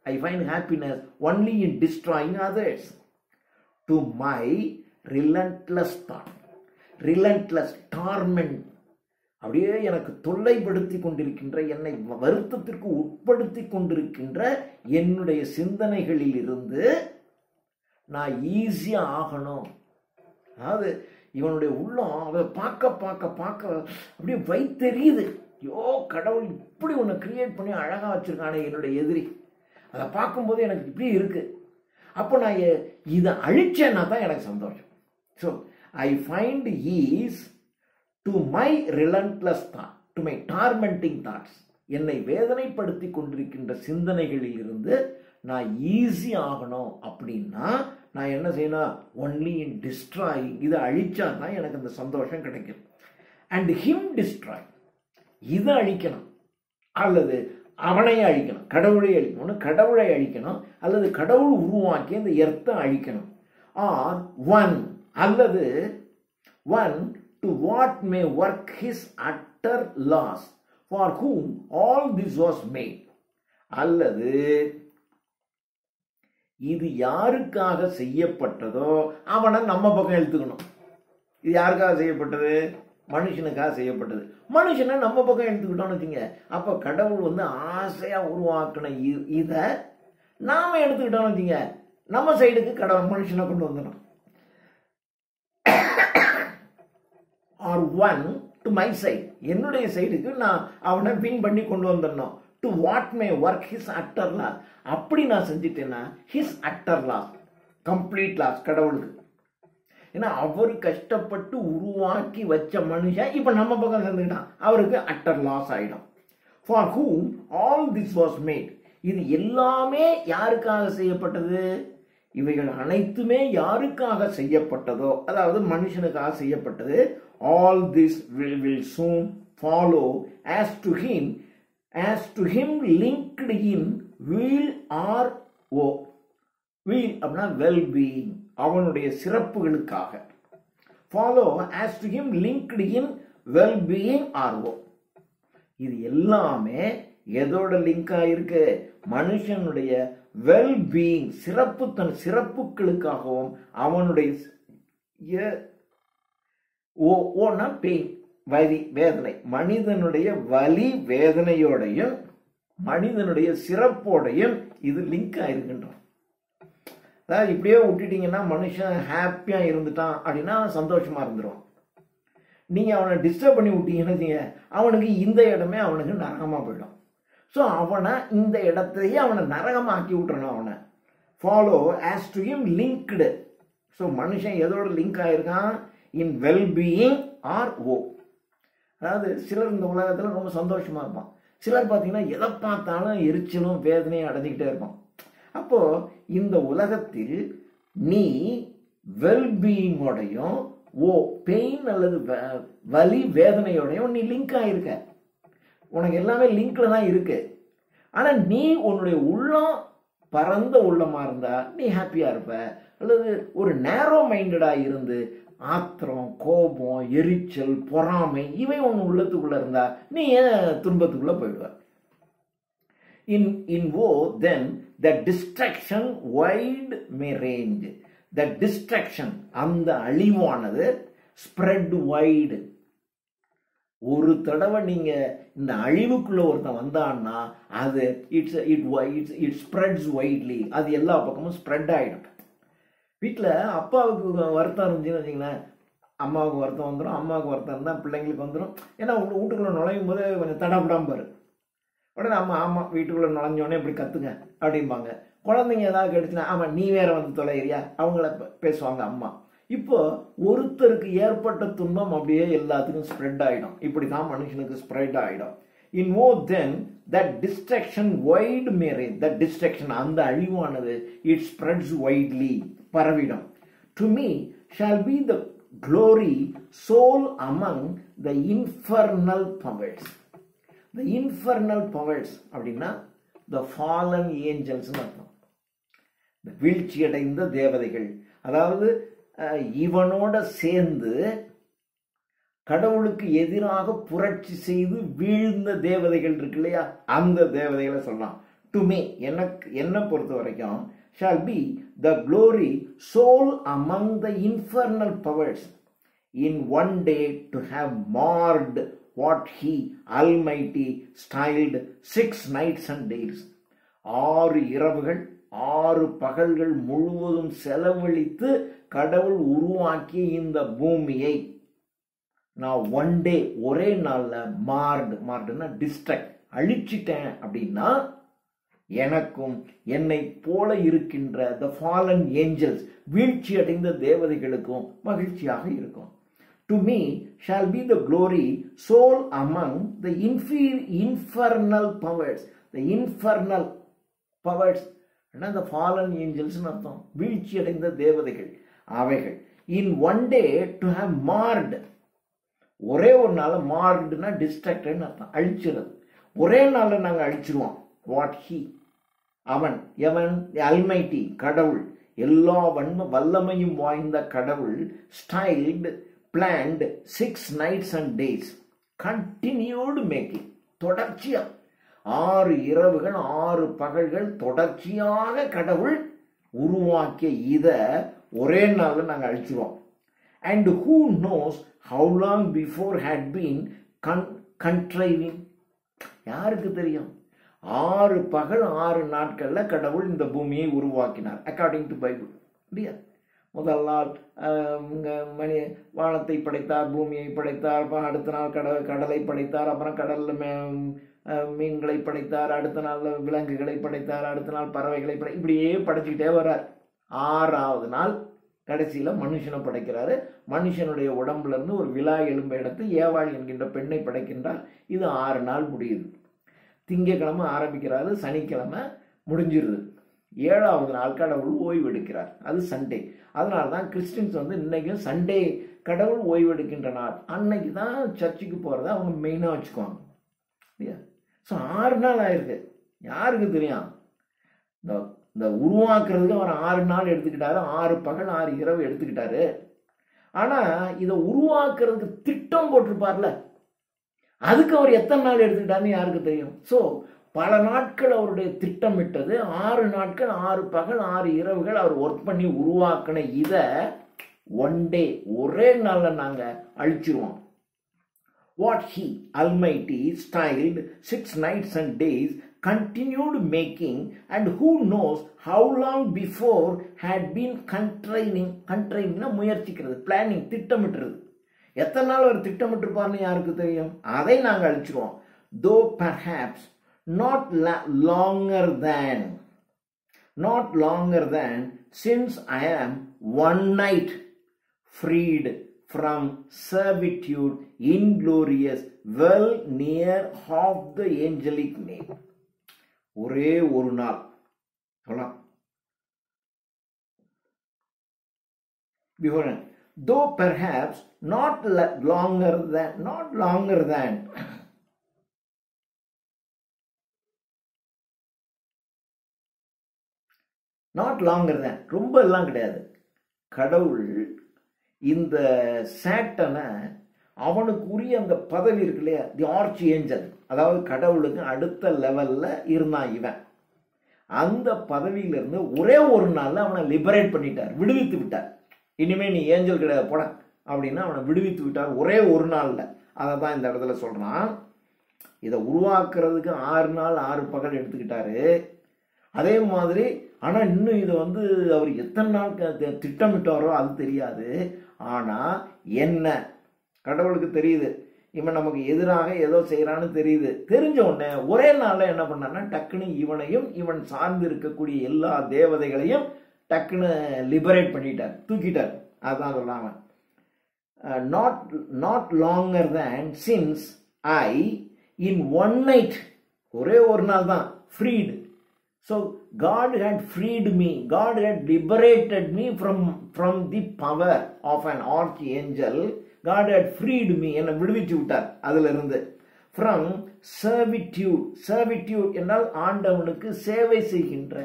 I find happiness only in destroying others. To my relentless thought, relentless torment, அப்படியே எனக்கு தொல்லைப்படுத்தி கொண்டிருக்கின்ற, என்னை வருத்தத்திற்கு உட்படுத்தி கொண்டிருக்கின்ற என்னுடைய சிந்தனைகளில் இருந்து நான் ஈஸியா ஆகணும். அதாவது இவனுடைய உள்ளம் அதை பார்க்க பார்க்க பார்க்க அப்படியே வைத்தெரியுது. ஐயோ, கடவுள் இப்படி ஒன்று கிரியேட் பண்ணி அழகா வச்சிருக்கானே என்னுடைய எதிரி, அதை பார்க்கும்போது எனக்கு இப்படி இருக்கு. அப்போ நான் இதை அழிச்சேன்னா தான் எனக்கு சந்தோஷம். So I find ease to my relentless thought, to my tormenting thoughts. என்னை வேதனைப்படுத்தி கொண்டிருக்கின்ற சிந்தனைகளில் இருந்து நான் ஈஸி ஆகணும் அப்படின்னா நான் என்ன செய்யணும்? ஒன்லி இன் டிஸ்ட்ராயிங், இதை அழிச்சா தான் எனக்கு அந்த சந்தோஷம் கிடைக்கும். அண்ட் ஹிம் டிஸ்ட்ராய், இதை அழிக்கணும் அல்லது அவனையே அழிக்கணும். கடவுளை அழிக்கணும், கடவுளை அழிக்கணும் அல்லது கடவுள் உருவாக்கி அந்த எர்த்தை அழிக்கணும். ஆர் ஒன், அல்லது one to what may work his utter loss for whom all this was made. அல்லது இது யாருக்காக செய்யப்பட்டதோ அவனை நம்ம பக்கம் எடுத்துக்கணும். இது யாருக்காக செய்யப்பட்டது? மனுஷனுக்காக செய்யப்பட்டது. மனுஷனை நம்ம பக்கம் எடுத்துக்கிட்டோம்னு வச்சுங்க, அப்ப கடவுள் ஆசையா உருவாக்கின இதை நாம எடுத்துக்கிட்டோம்னு வச்சுங்க, நம்ம சைடுக்கு கடவுள் மனுஷனை கொண்டு வந்துடும். Or one to my side, என்னுடைய சைடுக்கு நான் அவனை வின் பண்ணி கொண்டு வந்துடணும். To what may work his utter loss, அப்படி நான் செஞ்சுட்டேன்னா his utter loss, complete loss கடவுளுக்கு. ஏன்னா அவரு கஷ்டப்பட்டு உருவாக்கி வச்ச மனுஷன் இப்ப நம்ம பக்கம் சேர்ந்துக்கிட்டான், அவருக்கு அட்டர் லாஸ் ஆயிடும். For whom all this was made, இது எல்லாமே யாருக்காக செய்யப்பட்டது? இவைகள் அனைத்துமே யாருக்காக செய்யப்பட்டதோ, அதாவது மனுஷனுக்காக செய்யப்பட்டது. all this will soon follow as to him linked in will or o, will அப்படின்னா well being, அவனுடைய சிறப்புகளுக்காக. follow as to him linked in well being or o. இது எல்லாமே எதோட லிங்க் ஆயிருக்கு? மனுஷனுடைய வெல் பீயிங், சிறப்புகளுக்காகவும் அவனுடைய ஓனா பெயின், வலி வேதனை. மனிதனுடைய வலி வேதனையோடையும் மனிதனுடைய சிறப்போடையும் இது லிங்க் ஆயிருக்கின்றோம். அதாவது இப்படியே விட்டுட்டீங்கன்னா மனுஷன் ஹாப்பியா இருந்துட்டான் அப்படின்னா சந்தோஷமா இருந்துடும். நீங்க அவனை டிஸ்டர்ப் பண்ணி விட்டீங்கன்னு அவனுக்கு இந்த இடமே அவனுக்கு நரகமா போயிடும். ஸோ அவனை இந்த இடத்தையே அவனை நரகமாக்கி விட்டுறணும். அவனை follow as to him linked. So மனுஷன் எதோட லிங்க் ஆயிருக்கான்? இன் வெல்பீயிங் ஆர் ஓ. அதாவது சிலர் இந்த உலகத்தில் ரொம்ப சந்தோஷமா இருப்பான், சிலர் பார்த்தீங்கன்னா எதை பார்த்தாலும் எரிச்சலும் வேதனையும் அடைஞ்சிக்கிட்டே இருப்பான். அப்போ இந்த உலகத்தில் நீ வெல்பீயிங்கோடையும் பெயின் அல்லது வலி வேதனையோடையும் நீ லிங்க் ஆயிருக்க. உனக்கு எல்லாமே லிங்க்ல தான் இருக்கு. ஆனா நீ உன்னுடைய உள்ளம் பரந்த உள்ளமா இருந்தா நீ ஹாப்பியா இருப்ப. அல்லது ஒரு நேரோ மைண்டடா இருந்து ஆத்திரம், கோபம், எரிச்சல், பொறாமை இவை உன் உள்ளத்துக்குள்ள இருந்தா நீ ஏன் துன்பத்துக்குள்ள போயிடுவ. In woe, then the destruction wide may range. The destruction, அந்த அழிவானது spread wide. ஒரு தடவை நீங்க இந்த அழிவுக்குள்ள ஒருத்தன் வந்தான்னா அது it spreads widely. அது எல்லா பக்கமும் ஸ்ப்ரெட் ஆயிடும். வீட்டில் அப்பாவுக்கு வருத்தம் இருந்துச்சுன்னு வச்சிங்களேன், அம்மாவுக்கு வருத்தம் வந்துடும். அம்மாவுக்கு வருத்தம் இருந்தால் பிள்ளைங்களுக்கு வந்துடும். ஏன்னா வீட்டுக்குள்ளே நுழையும் போது கொஞ்சம் தடாப்படாமல் பாரு. உடனே ஆமாம் வீட்டுக்குள்ளே நுழைஞ்சோடனே இப்படி கற்றுங்க அப்படிம்பாங்க. குழந்தைங்க ஏதாவது கேட்டுச்சுன்னா ஆமாம் நீ வேற வந்து தொலைகிறியா அவங்கள பேசுவாங்க அம்மா. இப்போ ஒருத்தருக்கு ஏற்பட்ட துன்பம் அப்படியே எல்லாத்துக்கும் ஸ்ப்ரெட் ஆகிடும். இப்படி தான் மனுஷனுக்கு ஸ்ப்ரெட் ஆகிடும். In O then that destruction wide may range. That destruction அந்த அழிவானது இட் ஸ்ப்ரெட்ஸ் வைட்லி பரவிடும். To me shall be the glory sole among the infernal powers. The infernal powers அப்படின்னா த ஃபாலன் ஏஞ்சல்ஸ்னு அர்த்தம். இந்த வீழ்ச்சி அடைந்த தேவதைகள், அதாவது இவனோட சேர்ந்து கடவுளுக்கு எதிராக புரட்சி செய்து வீழ்ந்த தேவதைகள் இருக்கு இல்லையா, அந்த தேவதைகளை சொல்லலாம். டு மீ என்னை பொறுத்த வரைக்கும் shall be the glory soul among the infernal powers in one day to have marred what he Almighty styled 6 nights and days. 6 இரவுகள் 6 பகல்கள் முழுவதும் செலவழித்து கடவுள் உருவாக்கிய இந்த பூமியை நான் ஒன் டே ஒரே நாள்ல மார்டுன்னா டிஸ்ட்ரக்ட் அழிச்சிட்டேன் அப்படின்னா எனக்கும் என்னை போல இருக்கின்ற the fallen angels வீழ்ச்சி அடைந்த தேவதைகளுக்கும் மகிழ்ச்சியாக இருக்கும். To me shall be the glory soul among the infernal powers. The infernal powers the fallen angels அர்த்தம், வீழ்ச்சி அடைந்த தேவதைகள் அவைகள். In one day to have marred. ஒரே ஒரு நாள் மார்டுனா டிஸ்ட்ரக்டட் அர்த்தம், அழிச்சிடுறது. ஒரே நாள்ல நாங்க அழிச்சிருவோம். வாட் ஹி அவன் எவன் அல்மைட்டி கடவுள், எல்லா வல்லமையும் வாய்ந்த கடவுள். Styled plant 6 nights and days continued making, தொடர்ச்சியா 6 இரவுகள் 6 பகல்கள் தொடர்ச்சியாக கடவுள் உருவாக்கிய இத ஒரே நாள்ல நாங்க அழிச்சிருவோம். And who knows how long before had been contriving. யாருக்கு தெரியும்? 6 பகல் 6 நாட்கள்ல கடவுள் இந்த பூமியை உருவாக்கினார் அக்கார்டிங் டு பைபிள் இல்லையா. முதல் நாள் வானத்தை படைத்தார், பூமியை படைத்தார், அடுத்த நாள் கடலை படைத்தார், அப்புறம் கடல்ல மீன்களை படைத்தார், அடுத்த நாள் விலங்குகளை படைத்தார், அடுத்த நாள் பறவைகளை இப்படியே படைச்சுக்கிட்டே வர்றார். 6ஆவது நாள் கடைசியில மனுஷனை படைக்கிறாரு. மனுஷனுடைய உடம்புல இருந்து ஒரு விலா எலும்பை எடுத்து ஏவாள் என்கின்ற பெண்ணை படைக்கின்றார். இது 6 நாள் முடியுது. திங்கக்கிழமை ஆரம்பிக்கிறாரு, சனிக்கிழமை முடிஞ்சிருது. 7ஆவது நாள் கடவுள் ஓய்வு எடுக்கிறார், அது சண்டே. அதனால தான் கிறிஸ்டின்ஸ் இன்னைக்கும் சண்டே கடவுள் ஓய்வு எடுக்கின்ற நாள், அன்னைக்கு தான் சர்ச்சுக்கு போறத அவங்க மெயினா வச்சுக்குவாங்க. ஸோ 6 நாள் ஆயிருக்கு. யாருக்கு தெரியும்? இந்த உருவாக்குறதுக்கு அவர் 6 நாள் எடுத்துக்கிட்டாரு, 6 பகல் 6 இரவு எடுத்துக்கிட்டாரு. ஆனா இதை உருவாக்குறதுக்கு திட்டம் போட்டிருப்பார்ல, அதுக்கு அவர் எத்தனை நாள் எடுத்துக்கிட்டாருன்னு யாருக்கு தெரியும்? ஸோ பல நாட்கள் அவருடைய திட்டமிட்டது, 6 நாட்கள் 6 பகல் 6 இரவுகள் அவர் ஒர்க் பண்ணி உருவாக்கின இதை one day, ஒரே நாள்ல நாங்க அழிச்சிருவோம். What he, Almighty, styled 6 nights and days, continued making, and who knows how long before had been contriving முயற்சிக்கிறது, planning, திட்டமிட்டுறது. எத்தனை நாள் ஒரு திட்டமிட்டிருப்பார்னு யாருக்கு தெரியும்? அதை நாங்க அழிச்சிருவோம். Though perhaps not longer than, since I am one night freed from servitude, inglorious, well near half the angelic name. ஒரே ஒரு நாள் சொல்லலாம். Before, though perhaps not longer than ரொம்ப எல்லாம் கிடையாது. கடவுள் இந்த சாட்டனை அவனுக்கு உரிய அந்த பதவி இருக்கு இல்லையா, தி ஆர்ச் ஏஞ்சல், அதாவது கடவுளுக்கு அடுத்த லெவல்ல இருந்தான் இவன். அந்த பதவியிலிருந்து ஒரே ஒரு நாள்ல அவனை லிபரேட் பண்ணிட்டார், விடுவித்து விட்டார். இனிமே நீ ஏஞ்சல் கிடையாது போட அப்படின்னா அவனை விடுவித்து விட்டார் ஒரே ஒரு நாள்ல. அதை தான் இந்த இடத்துல சொல்றான். இதை உருவாக்குறதுக்கு 6 நாள் 6 பகல் எடுத்துக்கிட்டாரு. அதே மாதிரி ஆனா இன்னும் இதை அவர் எத்தனை நாள் திட்டமிட்டாரோ அது தெரியாது. ஆனா என்ன கடவுளுக்கு தெரியுது, இவன் நமக்கு எதிராக ஏதோ செய்யறான்னு தெரியுது. தெரிஞ்ச உடனே ஒரே நாள்ல என்ன பண்ணான்னா டக்குன்னு இவனையும் இவன் சார்ந்து இருக்கக்கூடிய எல்லா தேவதைகளையும் டக்குன்னு லிபரேட் பண்ணிட்டார், தூக்கிட்டார். அதான் சொல்றாங்க. Not longer than since I in one night, ஒரே ஒரு நாள் தான் freed. So God had freed me, God had liberated me from the power of an archangel. God had freed me, என்னை விடுவிச்சு விட்டார் அதுல இருந்து. From servitude என்றால் ஆண்டவனுக்கு சேவை செய்கின்ற,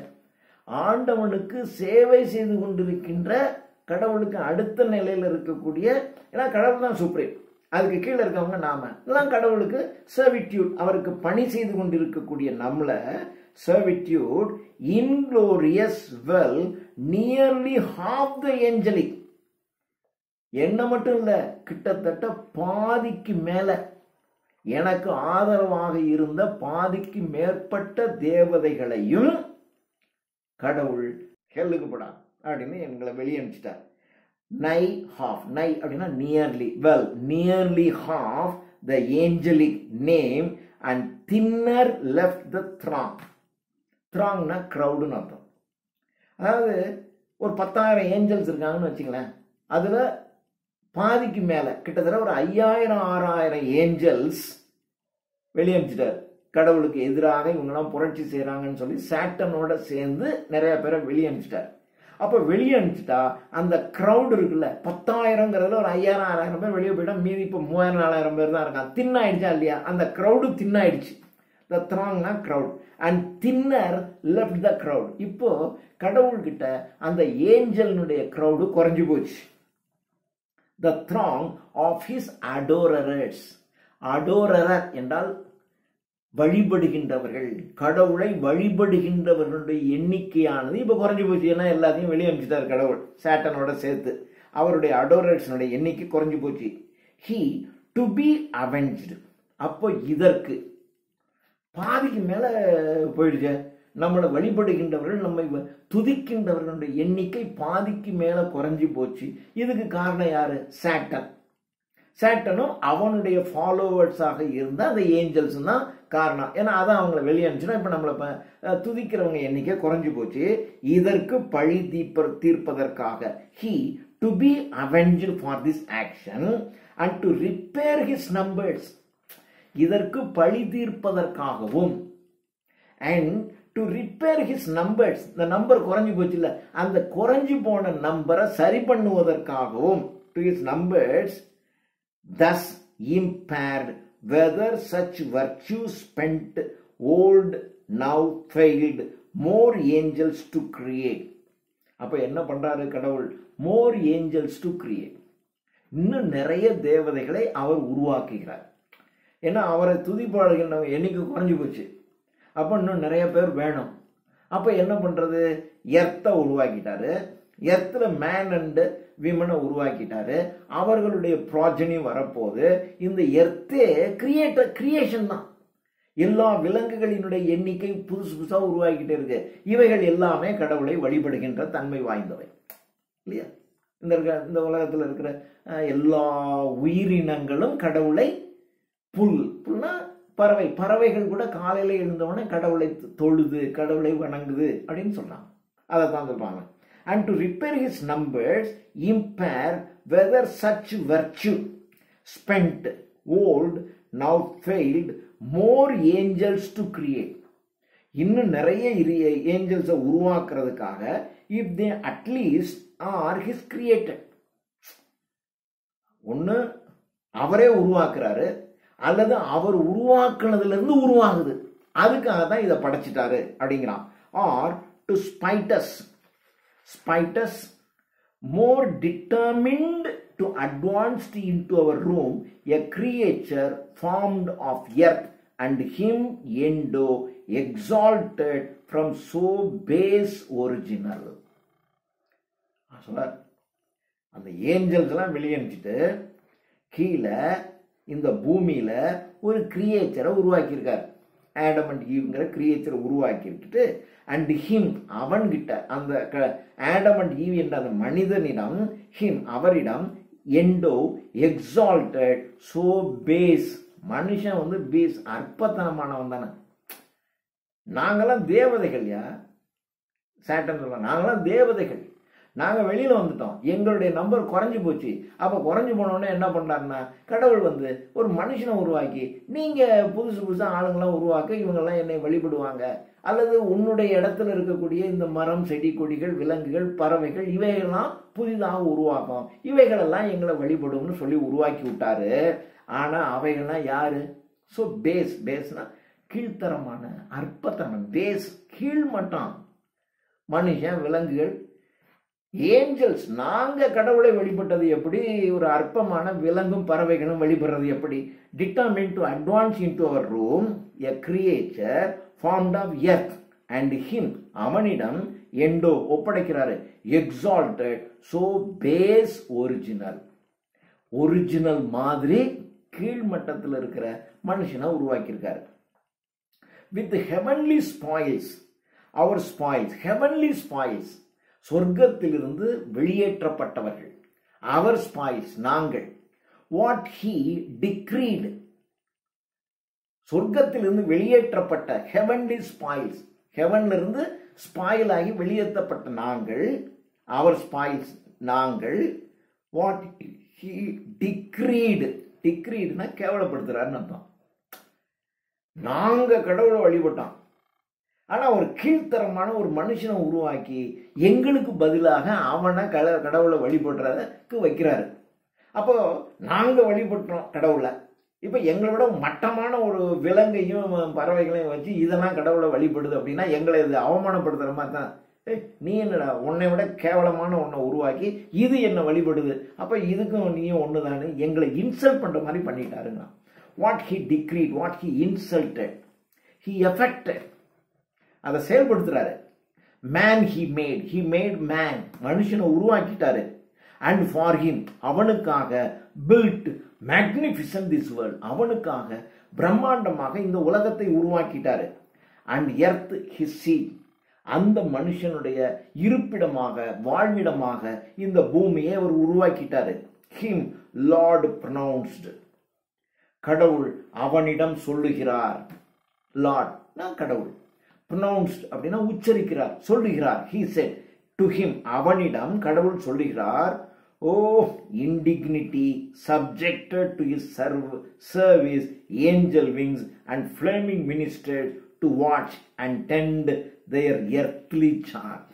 ஆண்டவனுக்கு சேவை செய்து கொண்டிருக்கின்ற, கடவுளுக்கு அடுத்த நிலையில் இருக்கக்கூடிய, ஏன்னா கடவுள் தான் சுப்ரீம், அதுக்கு கீழே இருக்கவங்க நாம எல்லாம் கடவுளுக்கு சர்விட்யூட், அவருக்கு பணி செய்து கொண்டிருக்கக்கூடிய நம்மள servitude, inglorious, well nearly half the angelic. என்ன மட்டும் இல்ல, கிட்டத்தட்ட பாதிக்கு மேல, எனக்கு ஆதரவாக இருந்த பாதிக்கு மேற்பட்ட தேவதைகளையும் கடவுள் ஹெல்லுக்கு போடான் அப்படின்னு எங்களை வெளியே அனுப்பிச்சிட்டார். நை அப்படின்னா nearly, well nearly half the angelic name and thinner left the throng. throngனா crowdனு அர்த்தம். அதாவது ஒரு 10,000 ஏஞ்சல்ஸ் இருக்காங்கன்னு வச்சுங்களேன், அதுல பாதிக்கு மேல கிட்டத்தட்ட ஒரு 5,000-6,000 ஏஞ்சல்ஸ் வெளியே அனுப்பிச்சிட்டார். கடவுளுக்கு எதிராக இவங்கெல்லாம் புரட்சி செய்யறாங்கன்னு சொல்லி சாட்டனோட சேர்ந்து நிறைய பேரை வெளியே அனுப்பிச்சிட்டார். அப்ப வெளியே அனுப்பிச்சிட்டா அந்த கிரௌட் இருக்குல்ல, 10,000ங்கிறதுல ஒரு 5,000-6,000 பேர் வெளியே போயிட்டா மீதி இப்போ 3,000-4,000 பேர் தான் இருக்கான். தின்னாயிடுச்சா இல்லையா, அந்த கிரௌடு தின்னாயிடுச்சு. The throngனா crowd and thinner left the crowd. இப்போ கடவுள்கிட்ட அந்த ஏஞ்சல்னுடைய crowd குறைஞ்சு போச்சு. The throng of his adorers. adorer என்றால் வழிபடுகின்றவர்கள், கடவுளை வழிபடுகின்றவர்களுடைய எண்ணிக்கையானது இப்ப குறைஞ்சு போச்சு. ஏன்னா எல்லாத்தையும் வெளியே அனுப்பிச்சிட்டார் கடவுள் சாட்டனோட சேர்த்து. அவருடைய அடோரர்ஸனுடைய எண்ணிக்கை குறைஞ்சு போச்சு. he to be avenged. அப்போ இதற்கு பாதிக்கு மேல போயிடுச்சு. நம்மளை வழிபடுகின்றவர்கள், நம்மை துதிக்கின்றவர்களுடைய எண்ணிக்கை பாதிக்கு மேல குறைஞ்சு போச்சு. இதுக்கு காரணம் யாரு? சாட்டன். சாட்டனும் அவனுடைய ஃபாலோவர்ஸாக இருந்த அந்த ஏஞ்சல்ஸ் தான் காரணம். ஏன்னா அதான் அவங்களை வெளியே அனுப்பிச்சுன்னா இப்ப நம்மளை துதிக்கிறவங்க எண்ணிக்கை குறைஞ்சு போச்சு. இதற்கு பழி தீர்ப்பதற்காக he to be avenged for this action and to repair his numbers. இதற்கு பழி தீர்ப்பதற்காகவும் and to repair his numbers, the number குறைஞ்சு போச்சு இல்ல, அந்த குறைஞ்சு போன நம்பரை சரி பண்ணுவதற்காகவும், to his numbers, thus impaired whether such virtues spent old now failed more angels to create. அப்ப என்ன பண்றாரு கடவுள்? more angels to create. இன்னும் நிறைய தேவதைகளை அவர் உருவாக்குகிறார். ஏன்னா அவரை துதிப்பாடுகின்ற எண்ணிக்கை குறைஞ்சு போச்சு. அப்ப இன்னும் நிறைய பேர் வேணும். அப்ப என்ன பண்றது? எர்த்தை உருவாக்கிட்டாரு. எர்த்ல மேன் அண்ட் விமனை உருவாக்கிட்டாரு. அவர்களுடைய ப்ராஜனி வரப்போது. இந்த எர்த்தே கிரியேஷன் தான். எல்லா விலங்குகளினுடைய எண்ணிக்கை புதுசு புதுசா உருவாக்கிட்டே இருக்கு. இவைகள் எல்லாமே கடவுளை வழிபடுகின்ற தன்மை வாய்ந்தவை இல்லையா? இந்த உலகத்தில் இருக்கிற எல்லா உயிரினங்களும் கடவுளை புல்னா பறவைகள் கூட காலையில எழுந்தவொடனே கடவுளை தொழுது கடவுளை வணங்குது அப்படின்னு சொல்றாங்க. அதை தான் சொல்றாங்க. And to repair his numbers, impair whether such virtue spent old now failed more angels to create. இன்னும் நிறைய ஏஞ்சல்ஸை உருவாக்குறதுக்காக if they at least are his created. ஒன்று அவரே உருவாக்குறாரு அல்லது அவர் உருவாக்குனதுல இருந்து உருவாகுது. அதுக்காக தான் இதை படைச்சிட்டாரு அப்படிங்கிறான். Or to spite us more determined to advance into our room a creature formed of earth and him endo exalted from so base original. அந்த ஏஞ்சல்ஸ் எல்லாம் வெளியனுச்சிட்டு கீழே இந்த பூமியில ஒரு கிரியேச்சரை உருவாக்கியிருக்கார். ஆடம் அண்ட் ஈவ்ங்கிற கிரியேச்சரை உருவாக்கி விட்டுட்டு அண்ட் ஹிம் அவன்கிட்ட அந்த ஆடம் அண்ட் ஈவ் என்ற அந்த மனிதனிடம் ஹிம் அவரிடம் எண்டோ எக்ஸால்டட் சோ பேஸ். மனுஷன் வந்து பேஸ் அற்பத்தனமானவன் தானே. நாங்கெல்லாம் தேவதைகள். சாட்டன் சொல்ல நாங்கெல்லாம் தேவதைகள். நாங்கள் வெளியில் வந்துட்டோம். எங்களுடைய நம்பர் குறைஞ்சி போச்சு. அப்போ குறைஞ்சி போனோடனே என்ன பண்ணுறாருன்னா கடவுள் வந்து ஒரு மனுஷனை உருவாக்கி நீங்கள் புதுசாக ஆளுங்களாம் உருவாக்க இவங்கெல்லாம் என்னை வழிபடுவாங்க அல்லது உன்னுடைய இடத்துல இருக்கக்கூடிய இந்த மரம் செடி கொடிகள் விலங்குகள் பறவைகள் இவைகள்லாம் புதிதாக உருவாக்கும், இவைகளெல்லாம் எங்களை வழிபடும்னு சொல்லி உருவாக்கி விட்டாரு. ஆனால் அவைகள்லாம் யாரு? ஸோ பேஸ்னா கீழ்த்தரமான அற்பத்தனம். பேஸ் கீழ்மட்டம். மனுஷன் விலங்குகள் ஏஞ்சல்ஸ். நாங்க கடவுளை வழிபட்டது எப்படி? ஒரு அற்பமான விலங்கும் பறவைகளும் வழிபடுறது எப்படி? Determine to advance into our room a creature formed of earth and him அவனிடம் எண்டோ ஒப்படைக்கிறாரு எக்ஸால்டட் சோ பேஸ் ஒரிஜினல் மாதிரி கீழ்மட்டத்தில் இருக்கிற மனுஷனை உருவாக்கியிருக்காரு. With heavenly spoils our spoils heavenly spoils சொர்க்கத்திலிருந்து வெளியேற்றப்பட்டவர்கள். அவர் ஸ்பாயில்ஸ் நாங்கள். வாட் ஹீ டிக்ரீட் சொர்க்கத்திலிருந்து வெளியேற்றப்பட்ட ஹெவன்லி ஸ்பாயில்ஸ். ஹெவன்ல இருந்து ஸ்பாயில் ஆகி வெளியேற்றப்பட்ட நாங்கள். அவர் ஸ்பாயில்ஸ் நாங்கள். வாட் ஹீ டிக்ரீட்னா கேவலப்படுத்துறாருன்னு அர்த்தம். நாங்க கடவுளை வழிபட்டோம். ஆனா ஒரு கீழ்த்தரமான ஒரு மனுஷனை உருவாக்கி எங்களுக்கு பதிலாக அவனை கடவுளை வழிபடுறதுக்கு வைக்கிறாரு. அப்போ நாங்க வழிபட்டோம் கடவுளை. இப்ப எங்களோட மட்டமான ஒரு விலங்கையும் பறவைகளையும் வச்சு இதெல்லாம் கடவுளை வழிபடுது அப்படின்னா எங்களை இது அவமானப்படுத்துற மாதிரி தான். நீ என்னடா உன்னை விட கேவலமான ஒன்றை உருவாக்கி இது என்ன வழிபடுது, அப்ப இதுக்கும் நீயும் ஒண்ணுதானு எங்களை இன்சல்ட் பண்ற மாதிரி பண்ணிட்டாருங்க. What he decreed, what he insulted, he effected, அதை செயல்படுத்துறாரு. மேன் ஹி மேட் மேன், மனுஷனை உருவாக்கிட்டாரு. அண்ட் ஃபார் ஹிம், அவனுக்காக பில்ட் மேக்னிஃபிசன்ட் திஸ் வேர்ல்ட், அவனுக்காக பிரம்மாண்டமாக இந்த உலகத்தை உருவாக்கிட்டாரு. அண்ட் எர்த் ஹிஸ் சீட், அந்த மனுஷனுடைய இருப்பிடமாக வாழ்விடமாக இந்த பூமியை அவர் உருவாக்கிட்டாரு. ஹிம் லார்ட் ப்ரொனவுன்ஸ்டு, கடவுள் அவனிடம் சொல்லுகிறார். லார்ட் நான் கடவுள், ப்ரொனவுன்ஸ்ட் அப்படின்னா உச்சரிக்கிறார், சொல்லுகிறார். ஹி செட் டு ஹிம், அவனிடம் கடவுள் சொல்லுகிறார். O indignity subjected to his service angel wings and flaming minister to watch and tend their earthly charge.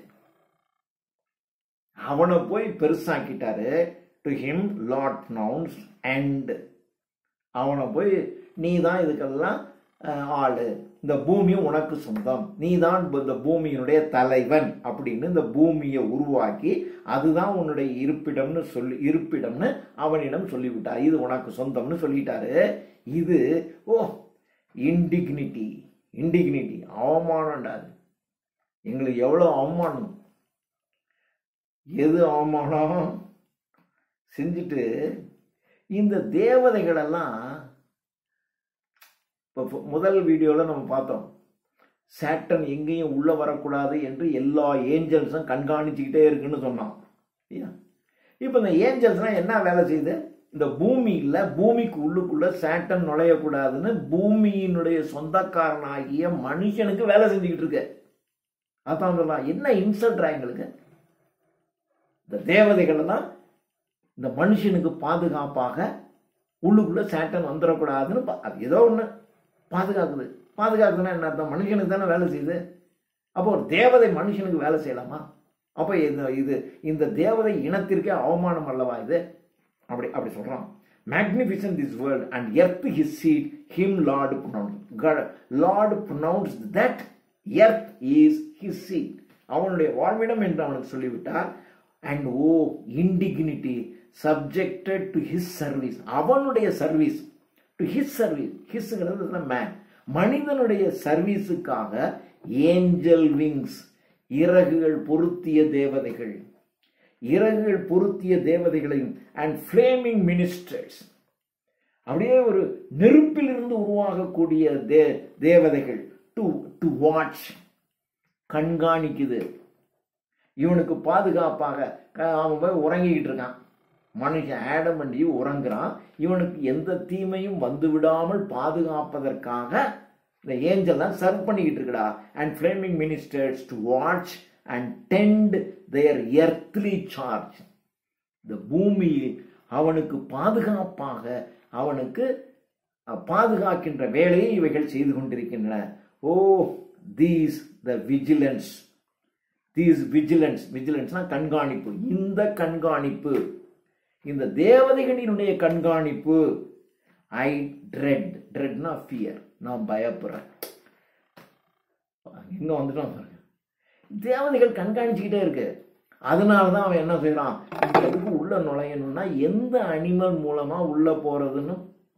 அவனை போய் பெருசாக்கிட்டாரு. To him lord pronounced, and அவனை போய் நீ தான் இதுக்கெல்லாம் ஆளு, இந்த பூமி உனக்கு சொந்தம், நீ தான் இந்த பூமியினுடைய தலைவன் அப்படின்னு இந்த பூமியை உருவாக்கி அதுதான் உன்னுடைய இருப்பிடம்னு அவனிடம் சொல்லிவிட்டார். இது உனக்கு சொந்தம்னு சொல்லிட்டாரு. இது இன்டிக்னிட்டி அவமானம்டாது. எங்களுக்கு எவ்வளவு அவமானம். எது அவமானம் செஞ்சுட்டு இந்த தேவதைகளெல்லாம் இப்போ முதல் வீடியோவில் நம்ம பார்த்தோம், சாட்டன் எங்கேயும் உள்ள வரக்கூடாது என்று எல்லா ஏஞ்சல்ஸும் கண்காணிச்சுக்கிட்டே இருக்குன்னு சொன்னான். இப்போ இந்த ஏஞ்சல்ஸ்லாம் என்ன வேலை செய்யுது? இந்த பூமிக்கு உள்ளுக்குள்ள சாட்டன் நுழையக்கூடாதுன்னு பூமியினுடைய சொந்தக்காரனாகிய மனுஷனுக்கு வேலை செஞ்சுக்கிட்டு இருக்கு. அதான் சொல்லலாம், என்ன இன்சல்ட் எங்களுக்கு. இந்த தேவதைகள் எல்லாம் இந்த மனுஷனுக்கு பாதுகாப்பாக உள்ளுக்குள்ள சாட்டன் வந்துடக்கூடாதுன்னு அது ஏதோ ஒன்று பாதுகாக்குது. பாதுகாக்குதுன்னா என்ன அர்த்தம்? மனுஷனுக்கு தானே வேலை செய்யுது. அப்போ ஒரு தேவதை மனுஷனுக்கு வேலை செய்யலாமா? அப்போ இந்த தேவதை இனத்திற்கே அவமானம் அல்லவா இது? அப்படி சொல்றான். Magnificent this world and earth his seat, him Lord pronounced. God, Lord pronounced that earth is his seat. அவனுடைய வாழ்விடம் என்று அவனுக்கு சொல்லிவிட்டார். And oh indignity subjected to his service. அவனுடைய சர்வீஸ் டு ஹிஸ் சர்வீஸ். ஹிஸ்ங்கிறது மேன், மனிதனுடைய சர்வீஸுக்காக ஏஞ்சல் விங்ஸ், இறகுகள் பொருத்திய தேவதைகள், இறகுகள் பொருத்திய தேவதைகளையும் அண்ட் ஃப்ளேமிங் மினிஸ்டர்ஸ், அப்படியே ஒரு நெருப்பிலிருந்து உருவாகக்கூடிய தேவதைகள் டு வாட்ச், கண்காணிக்குது. இவனுக்கு பாதுகாப்பாக அவன் போய் உறங்கிக்கிட்டு இருக்கான். மனுஷன் ஆடம் பண்ணி உறங்குறான். இவனுக்கு எந்த தீமையும் வந்து விடாமல் பாதுகாப்பதற்காக இந்த ஏஞ்சல் தான் சர்வ் பண்ணிக்கிட்டு இருக்கடா. And flaming ministers to watch and tend their earthly charge. இந்த பூமியில் அவனுக்கு பாதுகாப்பாக அவனுக்கு பாதுகாக்கின்ற வேலையை இவைகள் செய்து கொண்டிருக்கின்றன. ஓ these the vigilance, these vigilanceனா கண்காணிப்பு. இந்த கண்காணிப்பு, இந்த தேவதைகளினுடைய கண்காணிப்பு. I dreadனா fear, நான் பயப்படுறேன். இன்னும் வந்துட்டோம் பாருங்க, தேவதைகள் கண்காணிச்சுக்கிட்டே இருக்கு. அதனாலதான் அவன் என்ன செய்யறான், இதுக்கு உள்ள நுழையணும்னா எந்த அனிமல் மூலமா உள்ள போறதுன்னு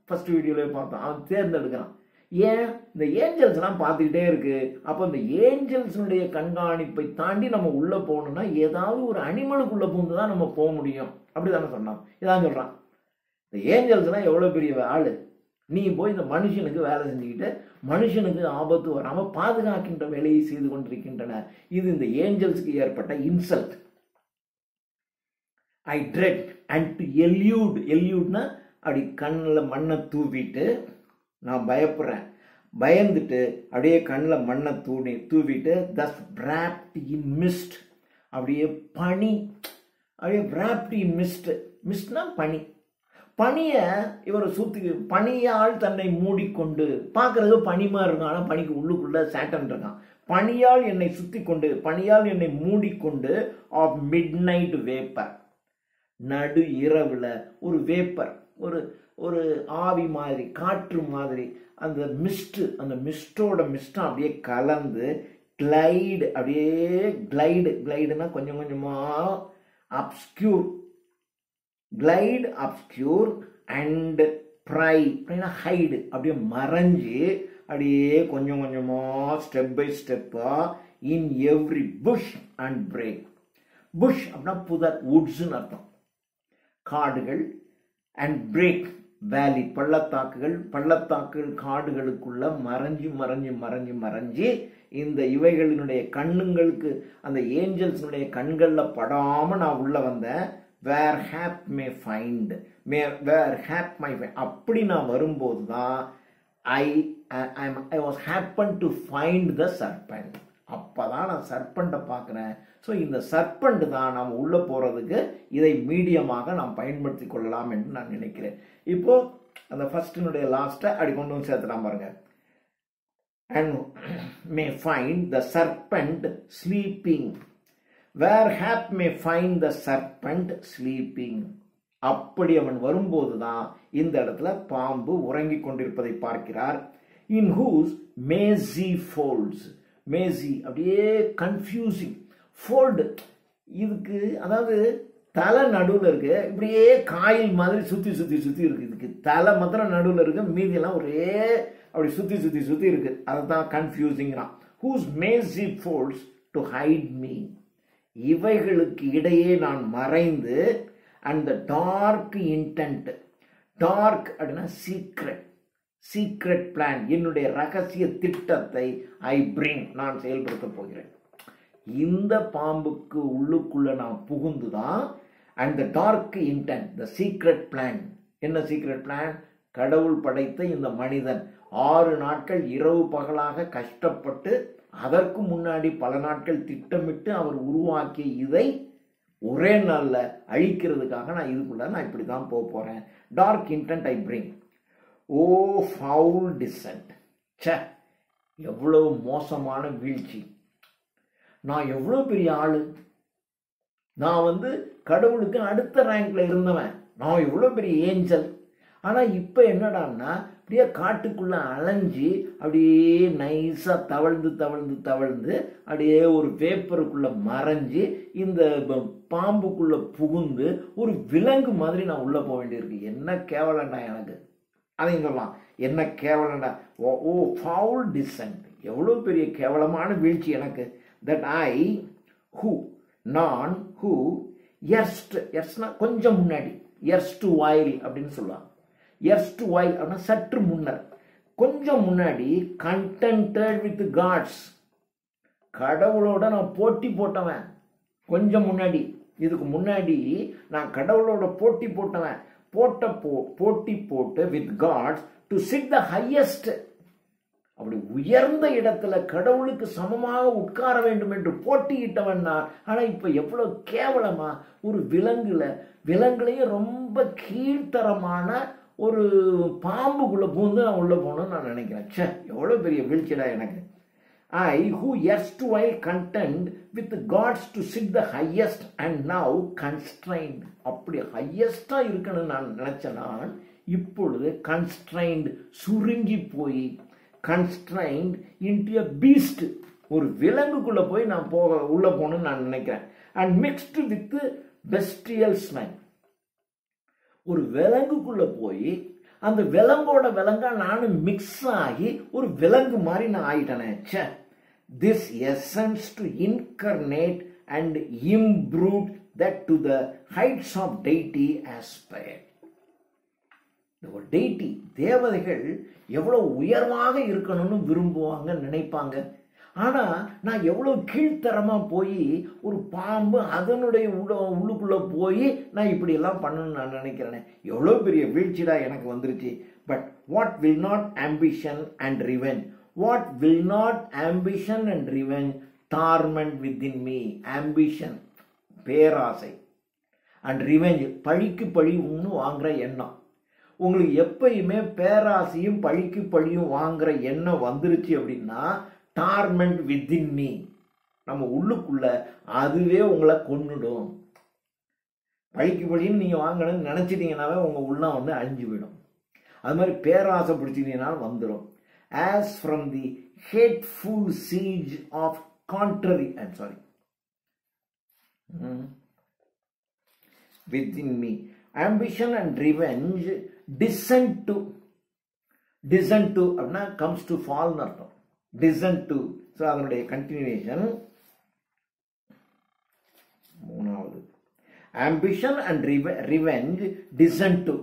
ஃபர்ஸ்ட் வீடியோல பார்த்தோம். அவன் தேர்ந்தெடுக்கிறான். ஏன்? இந்த ஏஞ்சல்ஸ் எல்லாம் பார்த்துக்கிட்டே இருக்கு. அப்போ இந்த ஏஞ்சல்ஸுடைய கண்காணிப்பை தாண்டி நம்ம உள்ள போகணும்னா ஏதாவது ஒரு அனிமலுக்குள்ள பூந்து தான் நம்ம போக முடியும். அப்படிதானே சொன்னான். இதான் சொல்றான், இந்த ஏஞ்சல்ஸ் எல்லாம் எவ்வளவு பெரிய ஆளு, நீ போய் இந்த மனுஷனுக்கு வேலை செஞ்சுக்கிட்டு மனுஷனுக்கு ஆபத்து வராம பாதுகாக்கின்ற வேலையை செய்து கொண்டிருக்கின்றன. இது இந்த ஏஞ்சல்ஸ்க்கு ஏற்பட்ட insult. I dread and to எல்யூட்னா அப்படி கண்ணில் மண்ணை தூவிட்டு நான் பயப்படுறேன். பயந்துட்டு அப்படியே கண்ணில் மண்ணை தூவிட்டு thus wrapped in mist, அப்படியே பனி, அப்படியே wrapped in mist. மிஸ்ட்னா பனி. பனிய இவரை சுத்தி, பனியால் தன்னை மூடிக்கொண்டு, பார்க்கறது பனிமா இருக்கும், ஆனால் பனிக்கு உள்ளுக்குள்ள சாட்டன் இருக்கான். பனியால் என்னை சுத்தி கொண்டு, பனியால் என்னை மூடிக்கொண்டு, ஆஃப் மிட் நைட் வேப்பர், நடு இரவுல ஒரு வேப்பர், ஒரு ஆவி மாதிரி, காற்று மாதிரி, அந்த மிஸ்ட், அந்த மிஸ்டா அப்படியே கலந்து கிளைடு, அப்படியே கிளைடுனா கொஞ்சம் கொஞ்சமா obscure, glide obscure and pry, hide, அப்படியே மறைஞ்சு அப்படியே கொஞ்சம் கொஞ்சமா ஸ்டெப் பை ஸ்டெப்பா in every bush and brake. Bush அப்படின்னா புதர், வுட்ஸ்ன்னு அர்த்தம், காடுகள். அண்ட் பிரேக் வேலி, பள்ளத்தாக்குகள் காடுகளுக்குள்ள மறைஞ்சு இந்த இவைகளினுடைய கண்ணுங்களுக்கு, அந்த ஏஞ்சல்ஸினுடைய கண்கள்ல படாம நான் உள்ள வந்தேன். where hap may find, அப்படி நான் வரும்போது தான் I was happened to find the serpent. அப்பதான் நான் சர்பண்டை பார்க்கிறேன். ஸோ இந்த சர்பண்ட் தான் நாம் உள்ள போறதுக்கு இதை மீடியமாக நாம் பயன்படுத்தி கொள்ளலாம் என்று நான் நினைக்கிறேன். இப்போ அந்த ஃபர்ஸ்டினுடைய லாஸ்ட்டை அப்படி கொண்டு வந்து சேர்த்துலாம் பாருங்க. and may find the serpent sleeping. where hap may find the serpent sleeping. அப்படி அவன் வரும்போதுதான் இந்த இடத்துல பாம்பு உறங்கிக் கொண்டிருப்பதை பார்க்கிறார். in whose mazy folds, மேசி அப்படியே கன்ஃபியூசிங், ஃபோல்டு, இதுக்கு அதாவது தலை நடுவில் இருக்கு, இப்படியே காயில் மாதிரி சுத்தி இருக்கு. இதுக்கு தலை மாத்திரம் நடுவில் இருக்கு, மீதியெல்லாம் ஒரே அப்படி சுத்தி இருக்கு. அதை தான் கன்ஃபியூசிங்கிறான். whose mazy folds to hide me. இவைகளுக்கு இடையே நான் மறைந்து and the dark intent, dark அப்படின்னா சீக்ரெட், சீக்ரெட் பிளான், என்னுடைய ரகசிய திட்டத்தை ஐ பிரிங், நான் செயல்படுத்த போகிறேன். இந்த பாம்புக்கு உள்ளுக்குள்ள நான் புகுந்துதான் and the dark intent, the secret plan. என்ன சீக்ரெட் பிளான்? கடவுள் படைத்த இந்த மனிதன் 6 நாட்கள் இரவு பகலாக கஷ்டப்பட்டு அதற்கு முன்னாடி பல நாட்கள் திட்டமிட்டு அவர் உருவாக்கிய இதை ஒரே நாள்ல அழிக்கிறதுக்காக நான் இதுக்குள்ள நான் இப்படி தான் போக போறேன். Dark intent I bring. O foul descent. சே, எவ்வளவு மோசமான வீழ்ச்சி. நான் எவ்வளவு பெரிய ஆளு. நான் கடவுளுக்கு அடுத்த ரேங்க்ல இருந்தவன். நான் எவ்வளவு பெரிய ஏஞ்சல். ஆனா இப்ப என்னடான்னா அப்படியே காட்டுக்குள்ள அலைஞ்சி அப்படியே நைஸா தவழ்ந்து தவழ்ந்து தவழ்ந்து அப்படியே ஒரு பேப்பருக்குள்ள மறைஞ்சு இந்த பாம்புக்குள்ள புகுந்து ஒரு விலங்கு மாதிரி நான் உள்ள போக வேண்டியிருக்கு. என்ன கேவலண்டா எனக்கு. அதையும் சொல்லலாம், என்ன கேவலண்டா. ஓ ஃபவுல் டிசென்ட், எவ்வளவு பெரிய கேவலமான வீழ்ச்சி எனக்கு. தட் ஐ ஹூ, நான் ஹூ எர்ஸ்ட், எர்ஸ்ட்னா கொஞ்சம் முன்னாடி, எர்ஸ்ட் வாயில் அப்படின்னு சொல்லுவாங்க. எர்ஸ்ட் வாயில் அப்படின்னா சற்று முன்னர், கொஞ்சம் முன்னாடி கண்டென்டட் வித் காட்ஸ், கடவுளோட நான் போட்டி போட்டவன். கொஞ்சம் முன்னாடி, இதுக்கு முன்னாடி நான் கடவுளோட போட்டி போட்டவன். போட்டி போட்டு with gods to sit the highest, அப்படி உயர்ந்த இடத்துல கடவுளுக்கு சமமாக உட்கார வேண்டும் என்று போட்டியிட்டவன் நான். ஆனா இப்ப எவ்வளவு கேவலமா ஒரு விலங்குலையும் ரொம்ப கீழ்த்தரமான ஒரு பாம்புக்குள்ள பூந்து நான் உள்ள போகணும்னு நான் நினைக்கிறேன். சே, எவ்வளவு பெரிய வீழ்ச்சிடா எனக்கு. I who erstwhile contend with gods to sit the highest and now constrained, அப்படி ஹையஸ்டா இருக்கணும்னு நான் நினைச்ச நான் இப்பொழுது constrained, சுருங்கி போய் constrained into a beast, ஒரு விலங்குக்குள்ள போய் நான் உள்ள போகணும்னு நான் நினைக்கிறேன். and mixed with bestial smell, ஒரு விலங்குக்குள்ள போய் அந்த விலங்கோட விலங்கா நானும் மிக்ஸ் ஆகி ஒரு விலங்கு மாதிரி நான் ஆயிட்டேனே. This essence to incarnate and imbrute that to the heights of deity aspire. ஒரு deity, தேவதைகள் எவ்வளவு உயர்வாக இருக்கணும்னு விரும்புவாங்க, நினைப்பாங்க. ஆனா நான் எவ்வளவு கீழ்த்தரமா போய் ஒரு பாம்பு அதனுடைய உள்ளுக்குள்ள போய் நான் இப்படி எல்லாம் பண்ணணும்னு நான் நினைக்கிறேன். எவ்வளவு பெரிய வீழ்ச்சிடா எனக்கு வந்துருச்சு. But what will not ambition and revenge, what will not ambition and revenge torment within me. Ambition, பேராசை, and revenge, பழிக்கு பழி வாங்குற எண்ணம். உங்களுக்கு எப்பயுமே பேராசையும் பழிக்கு பழியும் வாங்குற எண்ணம் வந்துருச்சு அப்படின்னா torment within me, நம்ம உள்ளுக்குள்ள அதுவே உங்களை கொன்னுடும். பழிக்கு பழின்னு நீங்க வாங்கணும்னு நினைச்சிட்டீங்கன்னாவே உங்க உள்ள அழிஞ்சு போயிடும். அது மாதிரி பேராசை பிடிச்சிட்டீங்கன்னாலும் வந்துடும். As from the hateful siege of contrary, I'm sorry, within me, ambition and revenge descend to அப்படின்னா comes to fall அர்த்தம். descend to, so அதனுடைய continuation. மூணாவது, ambition and revenge descend to,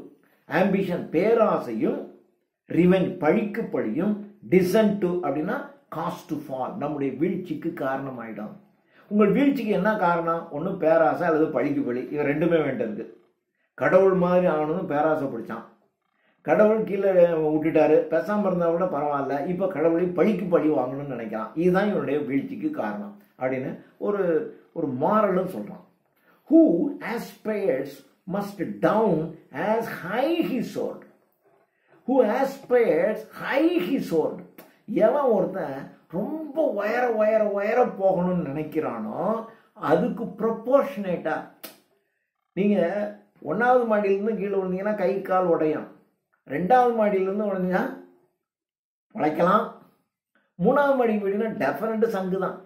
ambition பேராசையும் ரிவெஞ்ச் பழிக்கு பழியும், டிசன்ட் டு அப்படின்னா காஸ்ட் டு ஃபால், நம்முடைய வீழ்ச்சிக்கு காரணம் ஆயிடும். உங்கள் வீழ்ச்சிக்கு என்ன காரணம்? ஒன்றும் பேராசை அல்லது பழிக்கு பழி, இது ரெண்டுமே வேண்டியிருக்கு. கடவுள் மாதிரி ஆகணும்னு பேராசை பிடிச்சான், கடவுள் கீழே விட்டுட்டாரு, பேசாம இருந்தா கூட பரவாயில்ல, இப்ப கடவுளை பழிக்கு பழி வாங்கணும்னு நினைக்கிறான். இதுதான் இவனுடைய வீழ்ச்சிக்கு காரணம் அப்படின்னு ஒரு மாரலும் சொல்றான். Who aspires must down as high he soared. Who aspires high he soared. எவன் ஒருத்தன் ரொம்ப உயர உயர உயர போகணும்னு நினைக்கிறானோ அதுக்கு ப்ரொபோர்ஷனேட்டா, நீங்க 1வது மாடியிலிருந்து கீழே விழுந்தீங்கன்னா கை கால் உடையும், 2வது மாடியிலிருந்து உடைஞ்சா உழைக்கலாம், 3வது மாடிக்கு போயிட்டீங்கன்னா டெஃபினட் சங்கு தான்.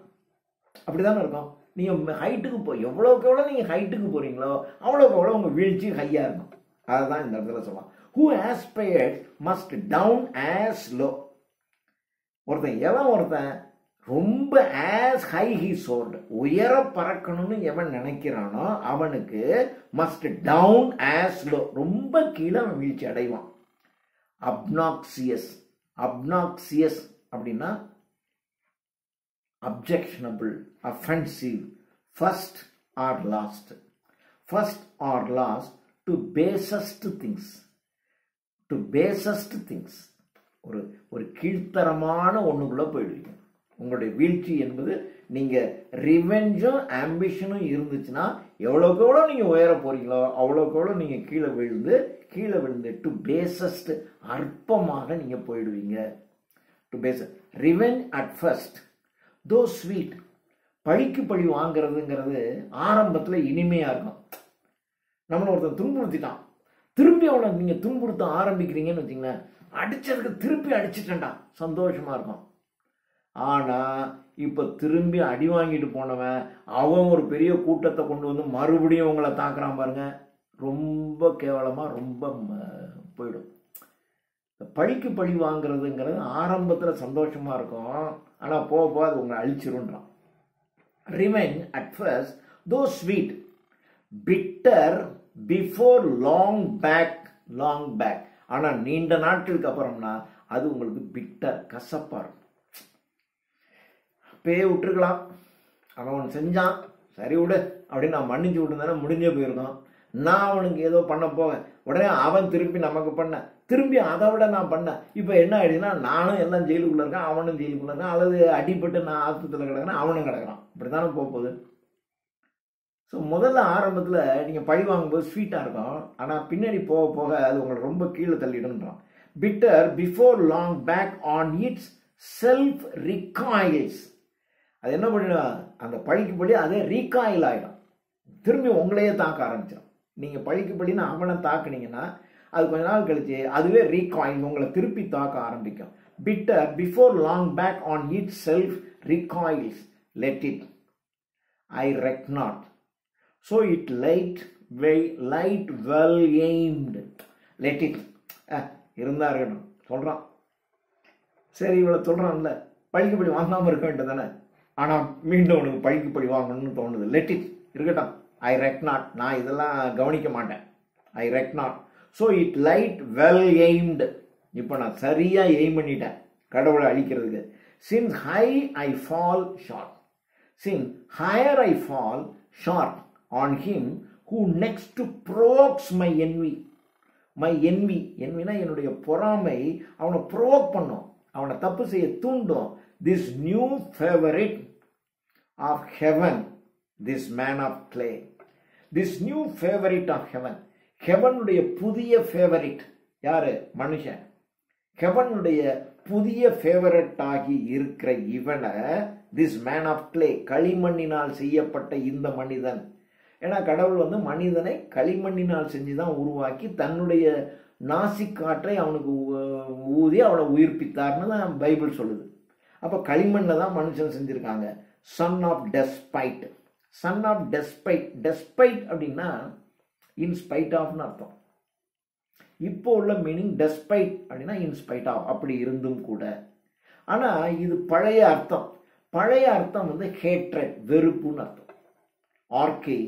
அப்படிதானே இருக்கும். நீங்க ஹைட்டுக்கு எவ்வளவுக்கு எவ்வளவு நீங்க ஹைட்டுக்கு போறீங்களோ அவ்வளவுக்கு எவ்வளவு உங்க வீழ்ச்சி ஹையா இருக்கும். அதுதான் இந்த இடத்துல சொல்லலாம். Who aspires must down as low. ஒருத்தன் ரொம்ப as high he soared, உயர பறக்கணும்னு எவன் நினைக்கிறானோ அவனுக்கு must down as low, ரொம்ப கீழே அவன் வீழ்ச்சி அடைவான். obnoxious, obnoxious அப்படின்னா objectionable, offensive, first or last, first or last to basest things, to basest things, ஒரு கீழ்த்தரமான ஒண்ணுக்குள்ள போயிடுவீங்க. உங்களுடைய வீழ்ச்சி என்பது நீங்க ரிவெஞ்சும் ஆம்பிஷனும் இருந்துச்சுன்னா எவ்வளவுக்கு எவ்வளவு நீங்க உயர போறீங்களோ அவ்வளவுக்கு எவ்வளவு நீங்க கீழே விழுந்து டு பேசஸ்ட், அற்பமாக நீங்க போயிடுவீங்க. To base revenge at first though sweet, பழிக்கு பழி வாங்குறதுங்கிறது ஆரம்பத்துல இனிமையா இருக்கும். நம்மள ஒருத்தன் துன்புறுத்திட்டான், திருப்பி அவனை நீங்க துன்புறுத்த ஆரம்பிக்கிறீங்கன்னு வச்சுங்களேன், அடிச்சதுக்கு திருப்பி அடிச்சுட்டேன்டா, சந்தோஷமா இருக்கும். ஆனா இப்ப திரும்பி அடி வாங்கிட்டு போனவன் அவன் ஒரு பெரிய கூட்டத்தை கொண்டு வந்து மறுபடியும் உங்களை தாக்குறான் பாருங்க, ரொம்ப கேவலமா ரொம்ப போயிடும். பழிக்கு பழி வாங்குறதுங்கிறது ஆரம்பத்துல சந்தோஷமா இருக்கும், ஆனா போக போக அது உங்களை அழிச்சிருன்றான். Revenge at first though sweet, bitter before long back, long back, ஆனா நீண்ட நாட்களுக்கு அப்புறம்னா அது உங்களுக்கு பிட்டர், கசப்பா இருக்கும். பேய் விட்டுருக்கலாம், அவன் செஞ்சான் சரி விடு அப்படின்னு நான் மன்னிச்சு விட்டுருந்தேன்னா முடிஞ்சே போயிருக்கோம். நான் அவனுக்கு ஏதோ பண்ண போக உடனே அவன் திருப்பி நமக்கு பண்ண, திரும்பி அதை விட நான் பண்ணேன். இப்போ என்ன ஆயிடுச்சுன்னா நானும் எல்லாம் ஜெயிலுக்குள்ள இருக்கேன், அவனும் ஜெயிலுக்குள்ள இருக்கான், அல்லது அடிபட்டு நான் ஆஸ்பத்திரியில் கிடக்கிறேன், அவனும் கிடக்கிறான். இப்படித்தானே போகுது. ஸோ முதல்ல ஆரம்பத்தில் நீங்கள் பழி வாங்கும்போது ஸ்வீட்டாக இருக்கும், ஆனால் பின்னாடி போக போக அது உங்களை ரொம்ப கீழே தள்ளிடுன்றான். Bitter before long back on itself recoils, அது என்ன பண்ணிடும், அந்த பழிக்கு பழி அதே ரீகாயில் ஆகிடும், திரும்பி உங்களையே தாக்க ஆரம்பிச்சிடும். நீங்கள் பழிக்கு பழின்னு அவனை தாக்குனீங்கன்னா அது கொஞ்ச நாள் கழிச்சு அதுவே ரீகாயில் உங்களை திருப்பி தாக்க ஆரம்பிக்கும். Bitter before long back on itself recoils, let it I reck not, so it light well aimed, let it இருந்தா இருக்கட்டும் சொல்றான். சரி இவ்வளவு சொல்றான்ல, பழிக்கு பழி வாங்காம இருக்க வேண்டியதானே, ஆனா மீண்டும் உனக்கு பழிக்கு பழி வாங்கணும்னு தோணுது. லெட் இட் இருக்கட்டும், ஐ ரெக் நாட், நான் இதெல்லாம் கவனிக்க மாட்டேன், ஐ reck not, so it light well aimed, இப்போ நான் சரியா எய்ம் பண்ணிட்டேன் கடவுளை அழிக்கிறதுக்கு. since high I fall short, since higher I fall short on him who next to provokes my envy, my envy, envyனா என்னுடைய பொறாமை அவனை ப்ரோவோக் பண்ணும், அவனை தப்பு செய்ய தூண்டும். this new favorite of heaven, this man of clay, this new favorite of heaven, ஹெவனுடைய புதிய ஃபேவரிட் யாரு, மனுஷன். ஹெவனுடைய புதிய ஃபேவரட் ஆகி இருக்கிற இவனை, திஸ் மேன் ஆஃப் கிளே, களிமண்ணினால் செய்யப்பட்ட இந்த மனிதன். ஏன்னா கடவுள் வந்து மனிதனை களிமண்ணினால் செஞ்சுதான் உருவாக்கி தன்னுடைய நாசிக்காற்றை அவனுக்கு ஊதி அவனை உயிர்ப்பித்தார்னு தான் பைபிள் சொல்லுது. அப்ப களிமண்ல தான் மனுஷன் செஞ்சிருக்காங்க. Son of despite, son of despite, despite அப்படின்னா இன்ஸ்பைட் ஆஃப்னு அர்த்தம். இப்போ உள்ள மீனிங் டெஸ்பைட் அப்படின்னா இன்ஸ்பைட் ஆஃப், அப்படி இருந்தும் கூட. ஆனா இது பழைய அர்த்தம், பழைய அர்த்தம் வந்து ஹேட்ரட், வெறுப்புன்னு அர்த்தம், ஆர்கே.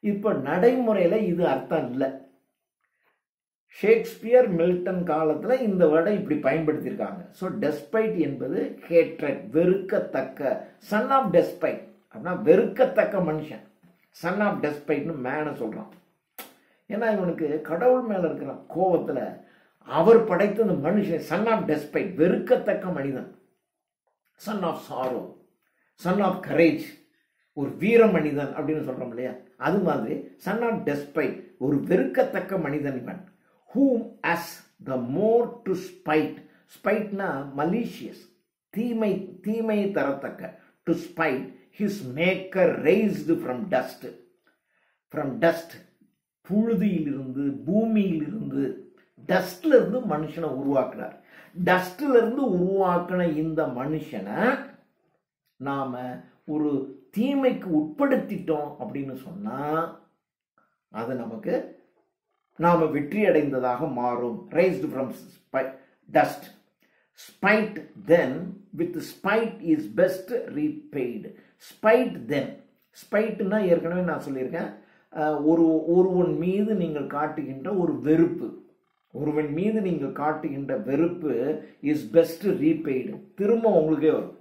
இப்ப நடைமுறையில இது அர்த்தம் இல்லை. ஷேக்ஸ்பியர் மில்டன் காலத்துல இந்த வேர்டை இப்படி பயன்படுத்தியிருக்காங்க. ஸோ டெஸ்பைட் என்பது ஹேட்ரட், வெறுக்கத்தக்க. சன் ஆஃப் டெஸ்பைட் அப்படின்னா வெறுக்கத்தக்க மனுஷன். சன் ஆஃப் டெஸ்பைட்னு மேனை சொல்றான். ஏன்னா இவனுக்கு கடவுள் மேல இருக்கிற கோபத்துல அவர் படைத்த இந்த மனுஷன் சன் ஆஃப் டெஸ்பைட், வெறுக்கத்தக்க மனிதன். Son of sorrow, son of courage, ஒரு வீர மனிதன் அப்படின்னு சொல்றோம் இல்லையா, அது மாதிரி சன் ஆஃப் டெஸ்பைட், ஒரு வெறுக்கத்தக்க மனிதன் இவன். whom as the more to spite, spiteனா malicious, தீமை, தீமையை தரத்தக்க, to spite his maker raised from dust, from dust, புழுதியிலிருந்து, பூமியிலிருந்து, டஸ்ட்ல இருந்து மனுஷனை உருவாக்குறார். டஸ்ட்ல இருந்து உருவாக்கின இந்த மனுஷனை நாம ஒரு தீமைக்கு உட்படுத்திட்டோம் அப்படின்னு சொன்னா அது நமக்கு நாம வெற்றி அடைந்ததாக மாறும். raised from dust, spite then with spite is best repaid. Spite them. ஸ்பைட்னா ஏற்கனவே நான் சொல்லியிருக்கேன், ஒருவன் மீது நீங்கள் காட்டுகின்ற ஒரு வெறுப்பு, ஒருவன் மீது நீங்கள் காட்டுகின்ற வெறுப்பு இஸ் பெஸ்ட் ரீபெய்டு, திரும்ப உங்களுக்கே வரும்.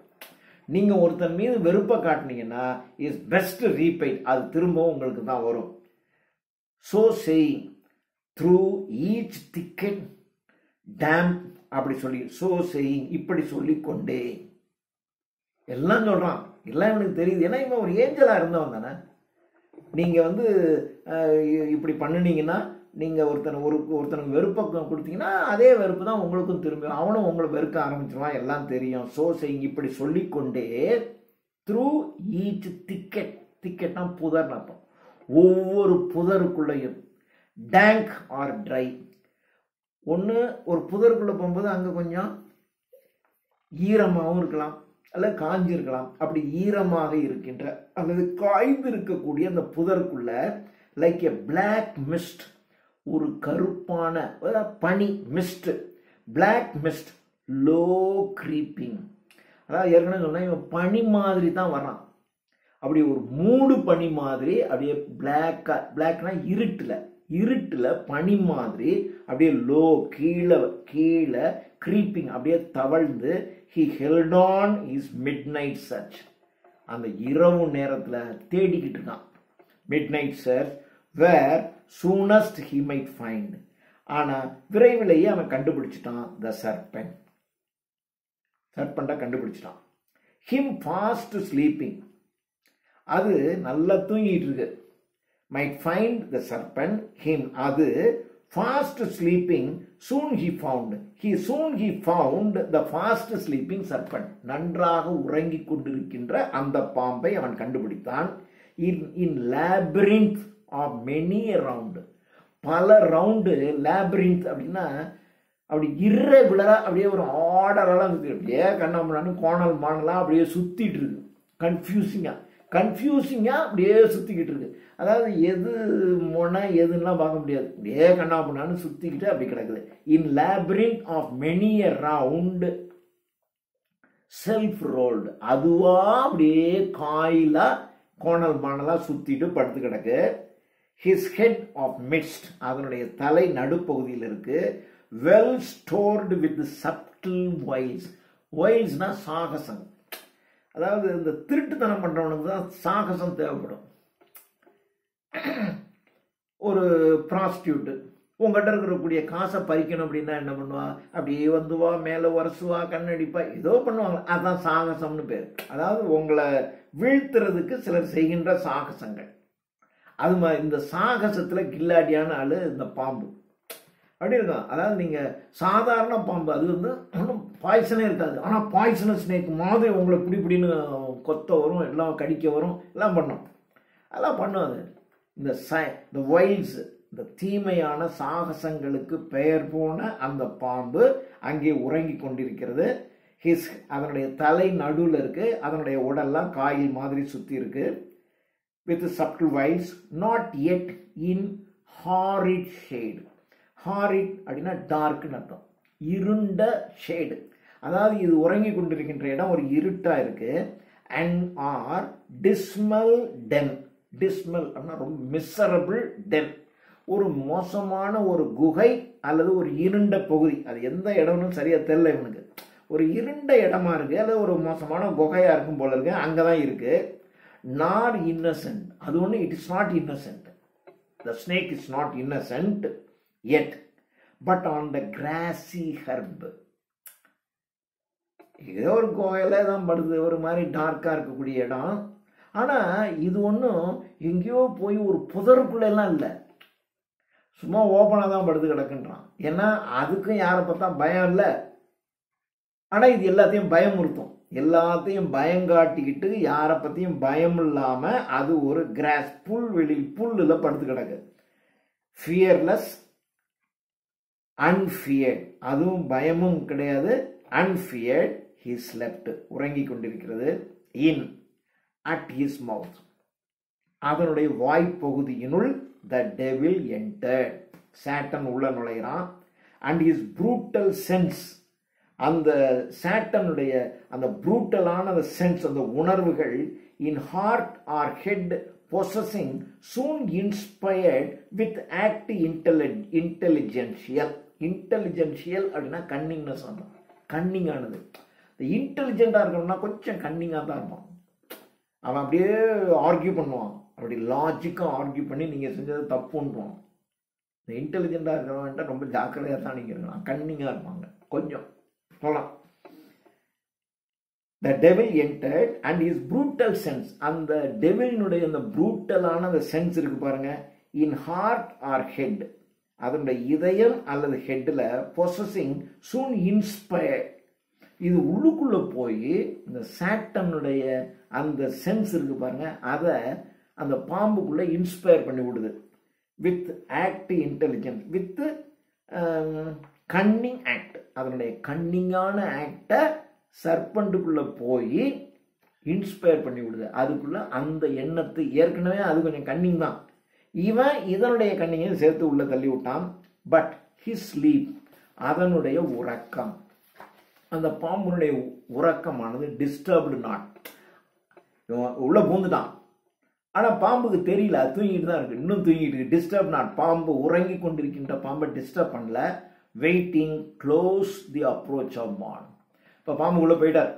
நீங்கள் ஒருத்தன் மீது வெறுப்பை காட்டினீங்கன்னா இஸ் பெஸ்ட் ரீபெய்ட், அது திரும்ப உங்களுக்கு தான் வரும். So saying through each thicket dank அப்படி சொல்லி, ஸோ சேயிங் இப்படி சொல்லிக்கொண்டே எல்லாம் சொல்கிறான். எல்லாம் இவனுக்கு தெரியுது, ஏன்னா இவன் ஒரு ஏஞ்சலாக இருந்தவன் தானே. நீங்கள் வந்து இப்படி பண்ணினீங்கன்னா, நீங்கள் ஒருத்தனுக்கு வெறுப்பை கொடுத்தீங்கன்னா அதே வெறுப்பு தான் உங்களுக்கும் திரும்பி, அவனும் உங்களை வெறுக்க ஆரம்பிச்சிருவான், எல்லாம் தெரியும். ஸோ சேயிங் இப்படி சொல்லிக்கொண்டே த்ரூ ஈச் திக்கெட், திக்கெட்னா புதர்னு அர்த்தம், ஒவ்வொரு புதருக்குள்ளையும், டேங்க் ஆர் ட்ரை, ஒன்று ஒரு புதருக்குள்ளே போகும்போது அங்கே கொஞ்சம் ஈரமாகவும் இருக்கலாம் அல்லது காஞ்சிருக்கலாம். அப்படி ஈரமாக இருக்கின்ற அல்லது காய்ந்து இருக்கக்கூடிய அந்த புதருக்குள்ள லைக் எ பிளாக் மிஸ்ட், ஒரு கருப்பான பனி mist, black mist, low creeping. அதாவது ஏற்கனவே சொன்னா இவன் பனி மாதிரி தான் வரான், அப்படி ஒரு மூடு பனி மாதிரி, அப்படியே பிளாக்னா இருட்டுல பனி மாதிரி அப்படியே லோ கீழே creeping அப்படியே தவழ்ந்து, he held on his midnight search, அந்த இரவு நேரத்துல தேடிக்கிட்டு இருக்கான். midnight search where soonest he might find, ஆனா விரைவிலேயே அவன் கண்டுபிடிச்சிட்டான் the serpent, கண்டுபிடிச்சிட்டான். him fast sleeping, அது நல்லா தூங்கிட்டு இருக்கு. might find the serpent, him அது fast sleeping, soon he found the fast sleeping serpent, நன்றாக உறங்கிக் கொண்டிருக்கின்ற அந்த பாம்பை அவன் கண்டுபிடித்தான். in labyrinth of many round, பல ரவுண்டு. labyrinth அப்படின்னா அப்படி irregular-ஆ அப்படியே ஒரு ஆர்டரெல்லாம் அப்படியே கண்ணாமண்ணான்னு கோணல் மானலாம் அப்படியே சுத்திட்டு இருக்கு, கன்ஃபியூசிங்கா அப்படியே சுத்திக்கிட்டு இருக்கு. அதாவது எது மொன எதுலாம் பார்க்க முடியாது, அப்படியே கண்ணாமண்ணான்னு சுத்திக்கிட்டு அப்படி கிடக்குது. இன் labyrinth of many round self rolled, அதுவா அப்படியே காயிலா கோணல் மானலா சுத்திட்டு படுத்து கிடக்கு. his head of midst, அதனுடைய தலை நடுப்பகுதியில் இருக்கு. well stored with subtle wiles, wilesனா சாகசம், அதாவது இந்த திருட்டுத்தனம் பண்றவனுக்கு தான் சாகசம் தேவைப்படும். ஒரு ப்ராஸ்டியூட் உங்ககிட்ட இருக்கக்கூடிய காசை பறிக்கணும் அப்படின்னா என்ன பண்ணுவா, அப்படியே வந்துவா, மேலே வரசுவா, கண்ணடிப்பா, ஏதோ பண்ணுவாங்க, அதுதான் சாகசம்னு பேர். அதாவது உங்களை வீழ்த்துறதுக்கு சிலர் செய்கின்ற சாகசங்கள். அது மாதிரி இந்த சாகசத்துல கில்லாடியான ஆளு இந்த பாம்பு அப்படி இருக்கும். அதாவது நீங்க சாதாரண பாம்பு, அது வந்து ஒன்றும் பாய்சனே இருக்காது, ஆனா பாய்சனஸ் ஸ்னேக் மாதிரி உங்களை பிடின்னு கொத்த வரும், எல்லாம் கடிக்க வரும், எல்லாம் பண்ணும், அதெல்லாம் பண்ணும். இந்த வைல்ஸ், இந்த தீமையான சாகசங்களுக்கு பெயர் போன அந்த பாம்பு அங்கே உறங்கி கொண்டிருக்கிறது. அதனுடைய தலை நடுவில் இருக்கு, அதனுடைய உடல்லாம் காயில் மாதிரி சுத்தி இருக்கு. with subtle wiles, not yet in horrid shade. horrid அப்படின்னா டார்க்னு அர்த்தம், இருண்ட ஷேடு. அதாவது இது உறங்கி கொண்டிருக்கின்ற இடம் ஒரு இருட்டா இருக்கு. and are dismal den, dismal அப்படின்னா ரொம்ப மிசரபிள் den, ஒரு மோசமான ஒரு குகை அல்லது ஒரு இருண்ட பகுதி. அது எந்த இடம்னு சரியா தெரியல இவனுக்கு, ஒரு இருண்ட இடமா இருக்கு அல்லது ஒரு மோசமான குகையா இருக்கும் போல இருக்கு, அங்கதான் இருக்கு. not innocent, அது ஒண்ணு, it is not innocent, the snake is not innocent yet, but on the grassy herb, ஏதோ ஒரு கோயில தான் படுது, ஒரு மாதிரி டார்க்கா இருக்கக்கூடிய இடம். ஆனா இது ஒன்றும் எங்கேயோ போய் ஒரு புதருக்குள்ள எல்லாம் இல்லை, சும்மா ஓப்பனா தான் படுத்து கிடக்குன்றான். ஏன்னா அதுக்கும் யாரை பார்த்தா பயம் இல்லை, ஆனா இது எல்லாத்தையும் பயமுறுத்தும், எல்லாத்தையும் பயங்காட்டிக்கிட்டு யாரை பத்தியும் பயம் இல்லாம அது ஒரு கிராஸ் புல்வெளி, புல்லுல படுத்து கிடக்கு. ஃபியர்லெஸ், அன்ஃபியர்ட், அதுவும் பயமும் கிடையாது, அன்ஃபியர்ட். he slept, உறங்கி கொண்டிருக்கிறது. இன் at his mouth, அதனுடைய வாய்ப்பகுதியினுள் the devil entered, சாட்டன் உள்ள நுழைகிறான். and his brutal sense, அந்த சாட்டனுடைய அந்த ப்ரூட்டலான அந்த சென்ஸ், அந்த உணர்வுகள் in heart or head possessing soon inspired with act intelligential அப்படின்னா கன்னிங்னஸ், கன்னிங்கானது. இன்டெலிஜென்டா இருக்கணும்னா கொஞ்சம் கன்னிங்கா தான் இருப்பான். அவன் அப்படியே ஆர்கியூ பண்ணுவான், அப்படி லாஜிக்கா ஆர்கியூ பண்ணி நீங்க செஞ்சது தப்புன்றான். இந்த இன்டெலிஜென்டா இருக்கிறவன்ட்ட ரொம்ப ஜாக்கிரதையா தான் நீங்க இருக்கலாம், கன்னிங்கா இருப்பாங்க கொஞ்சம் சொல்லலாம். The devil entered and his brutal sense, அந்த டெவிலினுடைய அந்த ப்ரூட்டலான அந்த சென்ஸ் இருக்கு பாருங்க, இன் ஹார்ட் ஆர் ஹெட், அதனுடைய இதயம் அல்லது ஹெட்ல பொசஸிங் சூன் இன்ஸ்பயர்ட், இது உள்ளுக்குள்ள போய் இந்த சாட்டனுடைய அந்த சென்ஸ் இருக்கு பாருங்க, அதை அந்த பாம்புக்குள்ள இன்ஸ்பயர் பண்ணி விடுது. With act intelligence, with Canning act, அதனுடைய கன்னிங்கான ஆக்டை சர்பண்டுக்குள்ள போய் இன்ஸ்பயர் பண்ணி விடுது. அதுக்குள்ள அந்த எண்ணத்தை ஏற்கனவே அது கொஞ்சம் கன்னிங் தான், இவன் இதனுடைய கன்னிங்கை சேர்த்து உள்ள தள்ளி விட்டான். பட் ஹிஸ் ஸ்லீப், அதனுடைய உறக்கம், அந்த பாம்புனுடைய உறக்கமானது டிஸ்டர்ப்டு நாட், உள்ள பூந்துட்டான். ஆனா பாம்புக்கு தெரியல, தூங்கிட்டு தான் இருக்கு, இன்னும் தூங்கிட்டு இருக்கு. டிஸ்டர்ப் நாட், பாம்பு உறங்கி கொண்டிருக்கின்ற பாம்பை டிஸ்டர்ப் பண்ணல. Waiting close the approach of morn. இப்போ பாம்புக்குள்ள போயிட்டார்,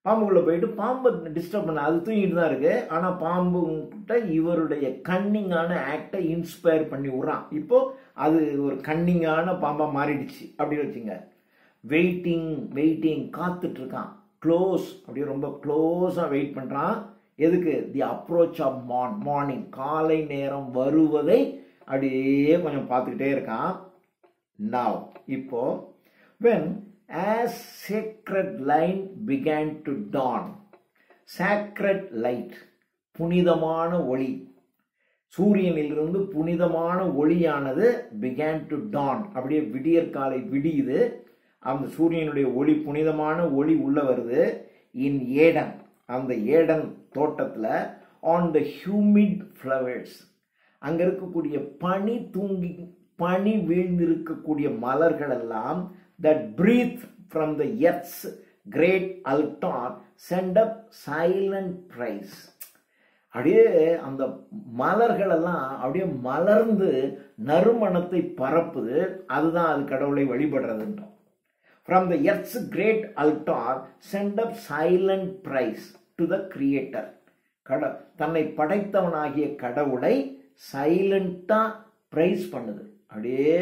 பாம்புக்குள்ள போயிட்டு பாம்பை டிஸ்டர்ப் பண்ண, அது தூங்கிட்டு தான் இருக்கு. ஆனா பாம்பு கிட்ட இவருடைய கன்னிங்கான ஆக்டை இன்ஸ்பயர் பண்ணி விடுறான். இப்போ அது ஒரு கன்னிங்கான பாம்பா மாறிடுச்சு அப்படின்னு வச்சுங்க. வெயிட்டிங் காத்துட்டு இருக்கான். க்ளோஸ், அப்படியே ரொம்ப க்ளோஸா வெயிட் பண்றான். எதுக்கு? தி அப்ரோச் ஆஃப் மார்னிங், காலை நேரம் வருவதை அப்படியே கொஞ்சம் பார்த்துக்கிட்டே இருக்கான். நவ் இப்போ when as sacred light began to dawn, sacred light, புனிதமான ஒளி, சூரியனிலிருந்து புனிதமான ஒளியானது began to dawn, அப்படியே விடியற்காலை விடியுது. அந்த சூரியனுடைய ஒளி, புனிதமான ஒளி உள்ள வருது. இன் ஏடன், அந்த ஏடன் தோட்டத்துல, ஆன் த ஹியூமிட் ஃப்ளவர்ஸ், அங்க இருக்கக்கூடிய பனி வீழ்ந்திருக்கக்கூடிய மலர்கள் எல்லாம், that breathe from the earth's great altar send up silent praise. அப்படியே அந்த மலர்கள் எல்லாம் அப்படியே மலர்ந்து நறுமணத்தை பரப்புது. அதுதான் அது கடவுளை வழிபடுறதுன்றோம். From the earth's great altar send up silent praise to the creator. தன்னை படைத்தவனாகிய கடவுளை சைலண்டா பிரைஸ் பண்ணுது, அப்படியே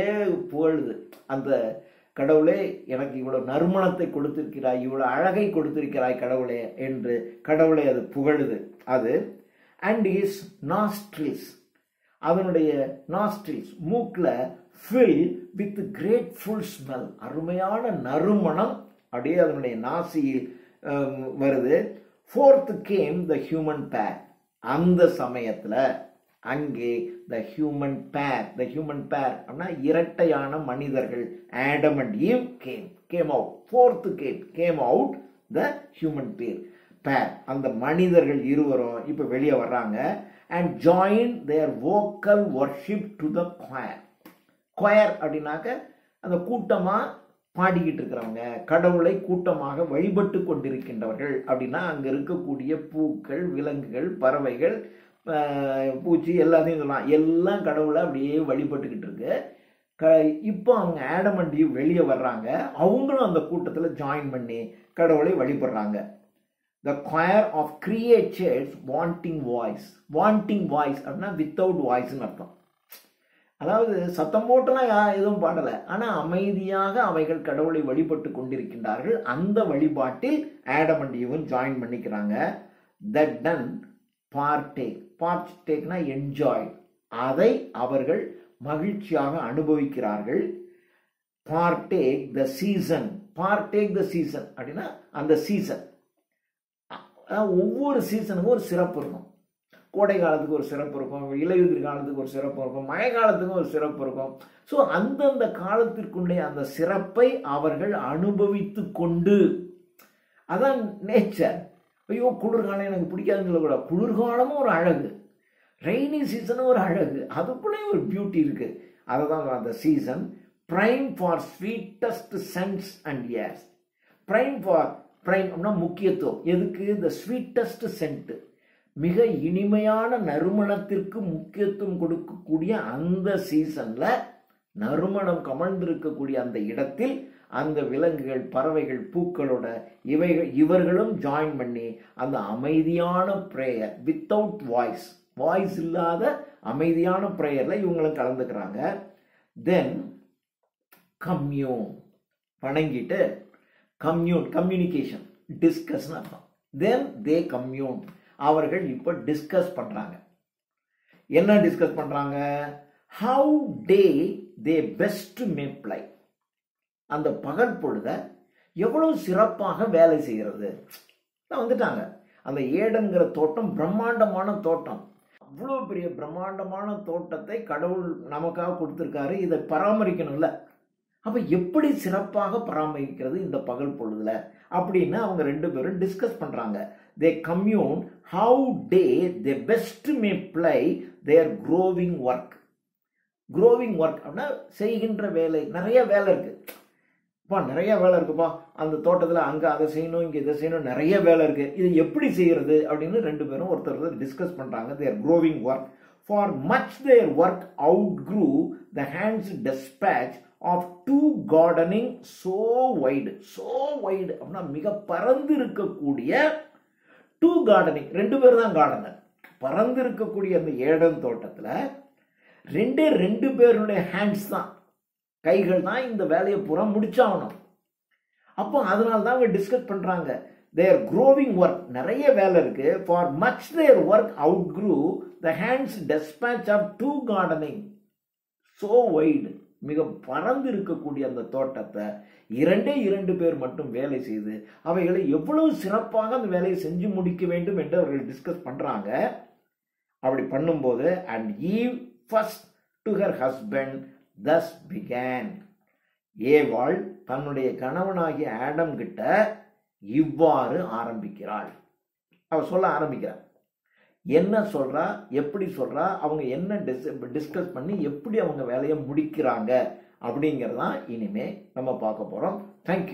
புகழுது. அந்த கடவுளே, எனக்கு இவ்வளவு நறுமணத்தை கொடுத்திருக்கிறாய், இவ்வளவு அழகை கொடுத்திருக்கிறாய் கடவுளே என்று கடவுளை அது புகழுது. அது அண்ட் இஸ் நாஸ்ட்ரில்ஸ், அதனுடைய நாஸ்ட்ரில்ஸ், மூக்குல ஃபில் வித் கிரேட்ஃபுல் ஸ்மெல், அருமையான நறுமணம் அப்படியே அதனுடைய நாசியில் வருது. ஃபோர்த் கேம் த ஹியூமன் பேர், அந்த சமயத்துல அங்கே த ஹியூமன் பேர் அப்படின்னா இரட்டையான மனிதர்கள், Adam and Eve came out. Forth came out the human pair, அந்த மனிதர்கள் இருவரும் இப்ப வெளியே வர்றாங்க. And join their vocal worship to the choir அப்படின்னாக்க அந்த கூட்டமா பாடிக்கிட்டு இருக்கிறவங்க, கடவுளை கூட்டமாக வழிபட்டு கொண்டிருக்கின்றவர்கள். அப்படின்னா அங்க இருக்கக்கூடிய பூக்கள், விலங்குகள், பறவைகள், பூச்சி எல்லாத்தையும் சொல்லலாம், எல்லாம் கடவுளை அப்படியே வழிபட்டுக்கிட்டு இருக்கு. இப்போ அவங்க ஆடம் அண்ட் ஈவ் வெளியே வர்றாங்க, அவங்களும் அந்த கூட்டத்தில் ஜாயின் பண்ணி கடவுளை வழிபடுறாங்க. The choir of creatures wanting voice அப்படின்னா வித்தவுட் வாய்ஸ்ன்னு அர்த்தம். அதாவது சத்தம் போட்டுலாம் எதுவும் பாடல, ஆனா அமைதியாக அவைகள் கடவுளை வழிபட்டு கொண்டிருக்கின்றார்கள். அந்த வழிபாட்டில் ஆடம் அண்ட் ஈவும் ஜாயின் பண்ணிக்கிறாங்க. That done partake என்ஜாய், அதை அவர்கள் மகிழ்ச்சியாக அனுபவிக்கிறார்கள். partake the season அப்படின்னா அந்த சீசன், ஒவ்வொரு சீசனுக்கும் ஒரு சிறப்பு இருக்கும். கோடை காலத்துக்கு ஒரு சிறப்பு இருக்கும், இலையுதிர் காலத்துக்கு ஒரு சிறப்பு இருக்கும், மழை காலத்துக்கும் ஒரு சிறப்பு இருக்கும். ஸோ அந்தந்த காலத்திற்குள்ளே அந்த சிறப்பை அவர்கள் அனுபவித்து கொண்டு, அதான் நேச்சர். ஐயோ குளிர்காலம் எனக்கு பிடிக்காதுன்னு சொல்லக்கூடாது, குளிர்காலமும் ஒரு அழகு, ரெய்னி சீசனும் ஒரு அழகு, அதுக்குள்ளே ஒரு பியூட்டி இருக்கு. அதை தான் அந்த season prime for sweetest scents and yes. Prime அப்படின்னா முக்கியத்துவம் எதுக்கு? the sweetest scent, மிக இனிமையான நறுமணத்திற்கு முக்கியத்துவம் கொடுக்கக்கூடிய அந்த சீசன்ல, நறுமணம் கமழ்ந்திருக்கக்கூடிய அந்த இடத்தில் அந்த விலங்குகள், பறவைகள், பூக்களோட இவர்களும் ஜாயின் பண்ணி அந்த அமைதியான பிரேயர், வித்தவுட் வாய்ஸ் இல்லாத அமைதியான பிரேயர்ல இவங்களும் கலந்துக்கிறாங்க. தென் கம்யூன், வணங்கிட்டு கம்யூனிகேஷன், டிஸ்கஸ் அர்த்தம். தென் தே கம்யூன், அவர்கள் இப்ப டிஸ்கஸ் பண்றாங்க. என்ன டிஸ்கஸ் பண்றாங்க? how they best may play, அந்த பகல் பொழுத எவ்வளவு சிறப்பாக வேலை செய்கிறது. வந்துட்டாங்க. அந்த ஏடன்கிற தோட்டம் பிரம்மாண்டமான தோட்டம், அவ்வளவு பெரிய பிரம்மாண்டமான தோட்டத்தை கடவுள் நமக்காக கொடுத்திருக்காரு. இதை பராமரிக்கணும்ல, அப்ப எப்படி சிறப்பாக பராமரிக்கிறது இந்த பகல் பொழுதுல அப்படின்னு அவங்க ரெண்டு பேரும் டிஸ்கஸ் பண்றாங்க. they commune how they best may play their growing work. growing work அப்படின்னா செய்கின்ற வேலை. நிறைய வேலை இருக்கு, நிறைய வேலை இருக்குப்பா அந்த தோட்டத்துல, அங்க அதை செய்யணும், இங்க இதை செய்யணும், நிறைய வேலை இருக்கு, இது எப்படி செய்யறது அப்படின்னு ரெண்டு பேரும் ஒருத்தர் டிஸ்கஸ் பண்றாங்க. their growing work, for much their work outgrew the hands dispatch of two gardening so wide அப்படின்னா மிக பறந்து இருக்கக்கூடிய two gardening, ரெண்டு பேர் தான் கார்டனர். பறந்து இருக்கக்கூடிய அந்த ஏடன் தோட்டத்துல ரெண்டு பேருடைய ஹேண்ட்ஸ் தான், கைகள் தான் இந்த வேலையை பூரா முடிச்சாகணும். அப்போ அதனால தான் அவங்க டிஸ்கஸ் பண்றாங்க. their growing work, நிறைய வேலை இருக்கு. for much their work outgrew the hands dispatch of two gardening so wide, மிக பறந்து இருக்கக்கூடிய அந்த தோட்டத்தை இரண்டு பேர் மட்டும் வேலை செய்து அவைகளை எவ்வளவு சிறப்பாக அந்த வேலையை செஞ்சு முடிக்க வேண்டும் என்று அவர்கள் டிஸ்கஸ் பண்றாங்க. அப்படி பண்ணும்போது and Eve first to her husband thus began, ஏவாள் தன்னுடைய கணவனாகிய ஆடம் கிட்ட இவ்வாறு ஆரம்பிக்கிறாள். அவ சொல்ல ஆரம்பிக்கிறார். என்ன சொல்றா, எப்படி சொல்றா, அவங்க என்ன டிஸ்கஸ் பண்ணி எப்படி அவங்க வேலையை முடிக்கிறாங்க அப்படிங்கறதான் இனிமே நம்ம பார்க்க போறோம். தேங்க்யூ.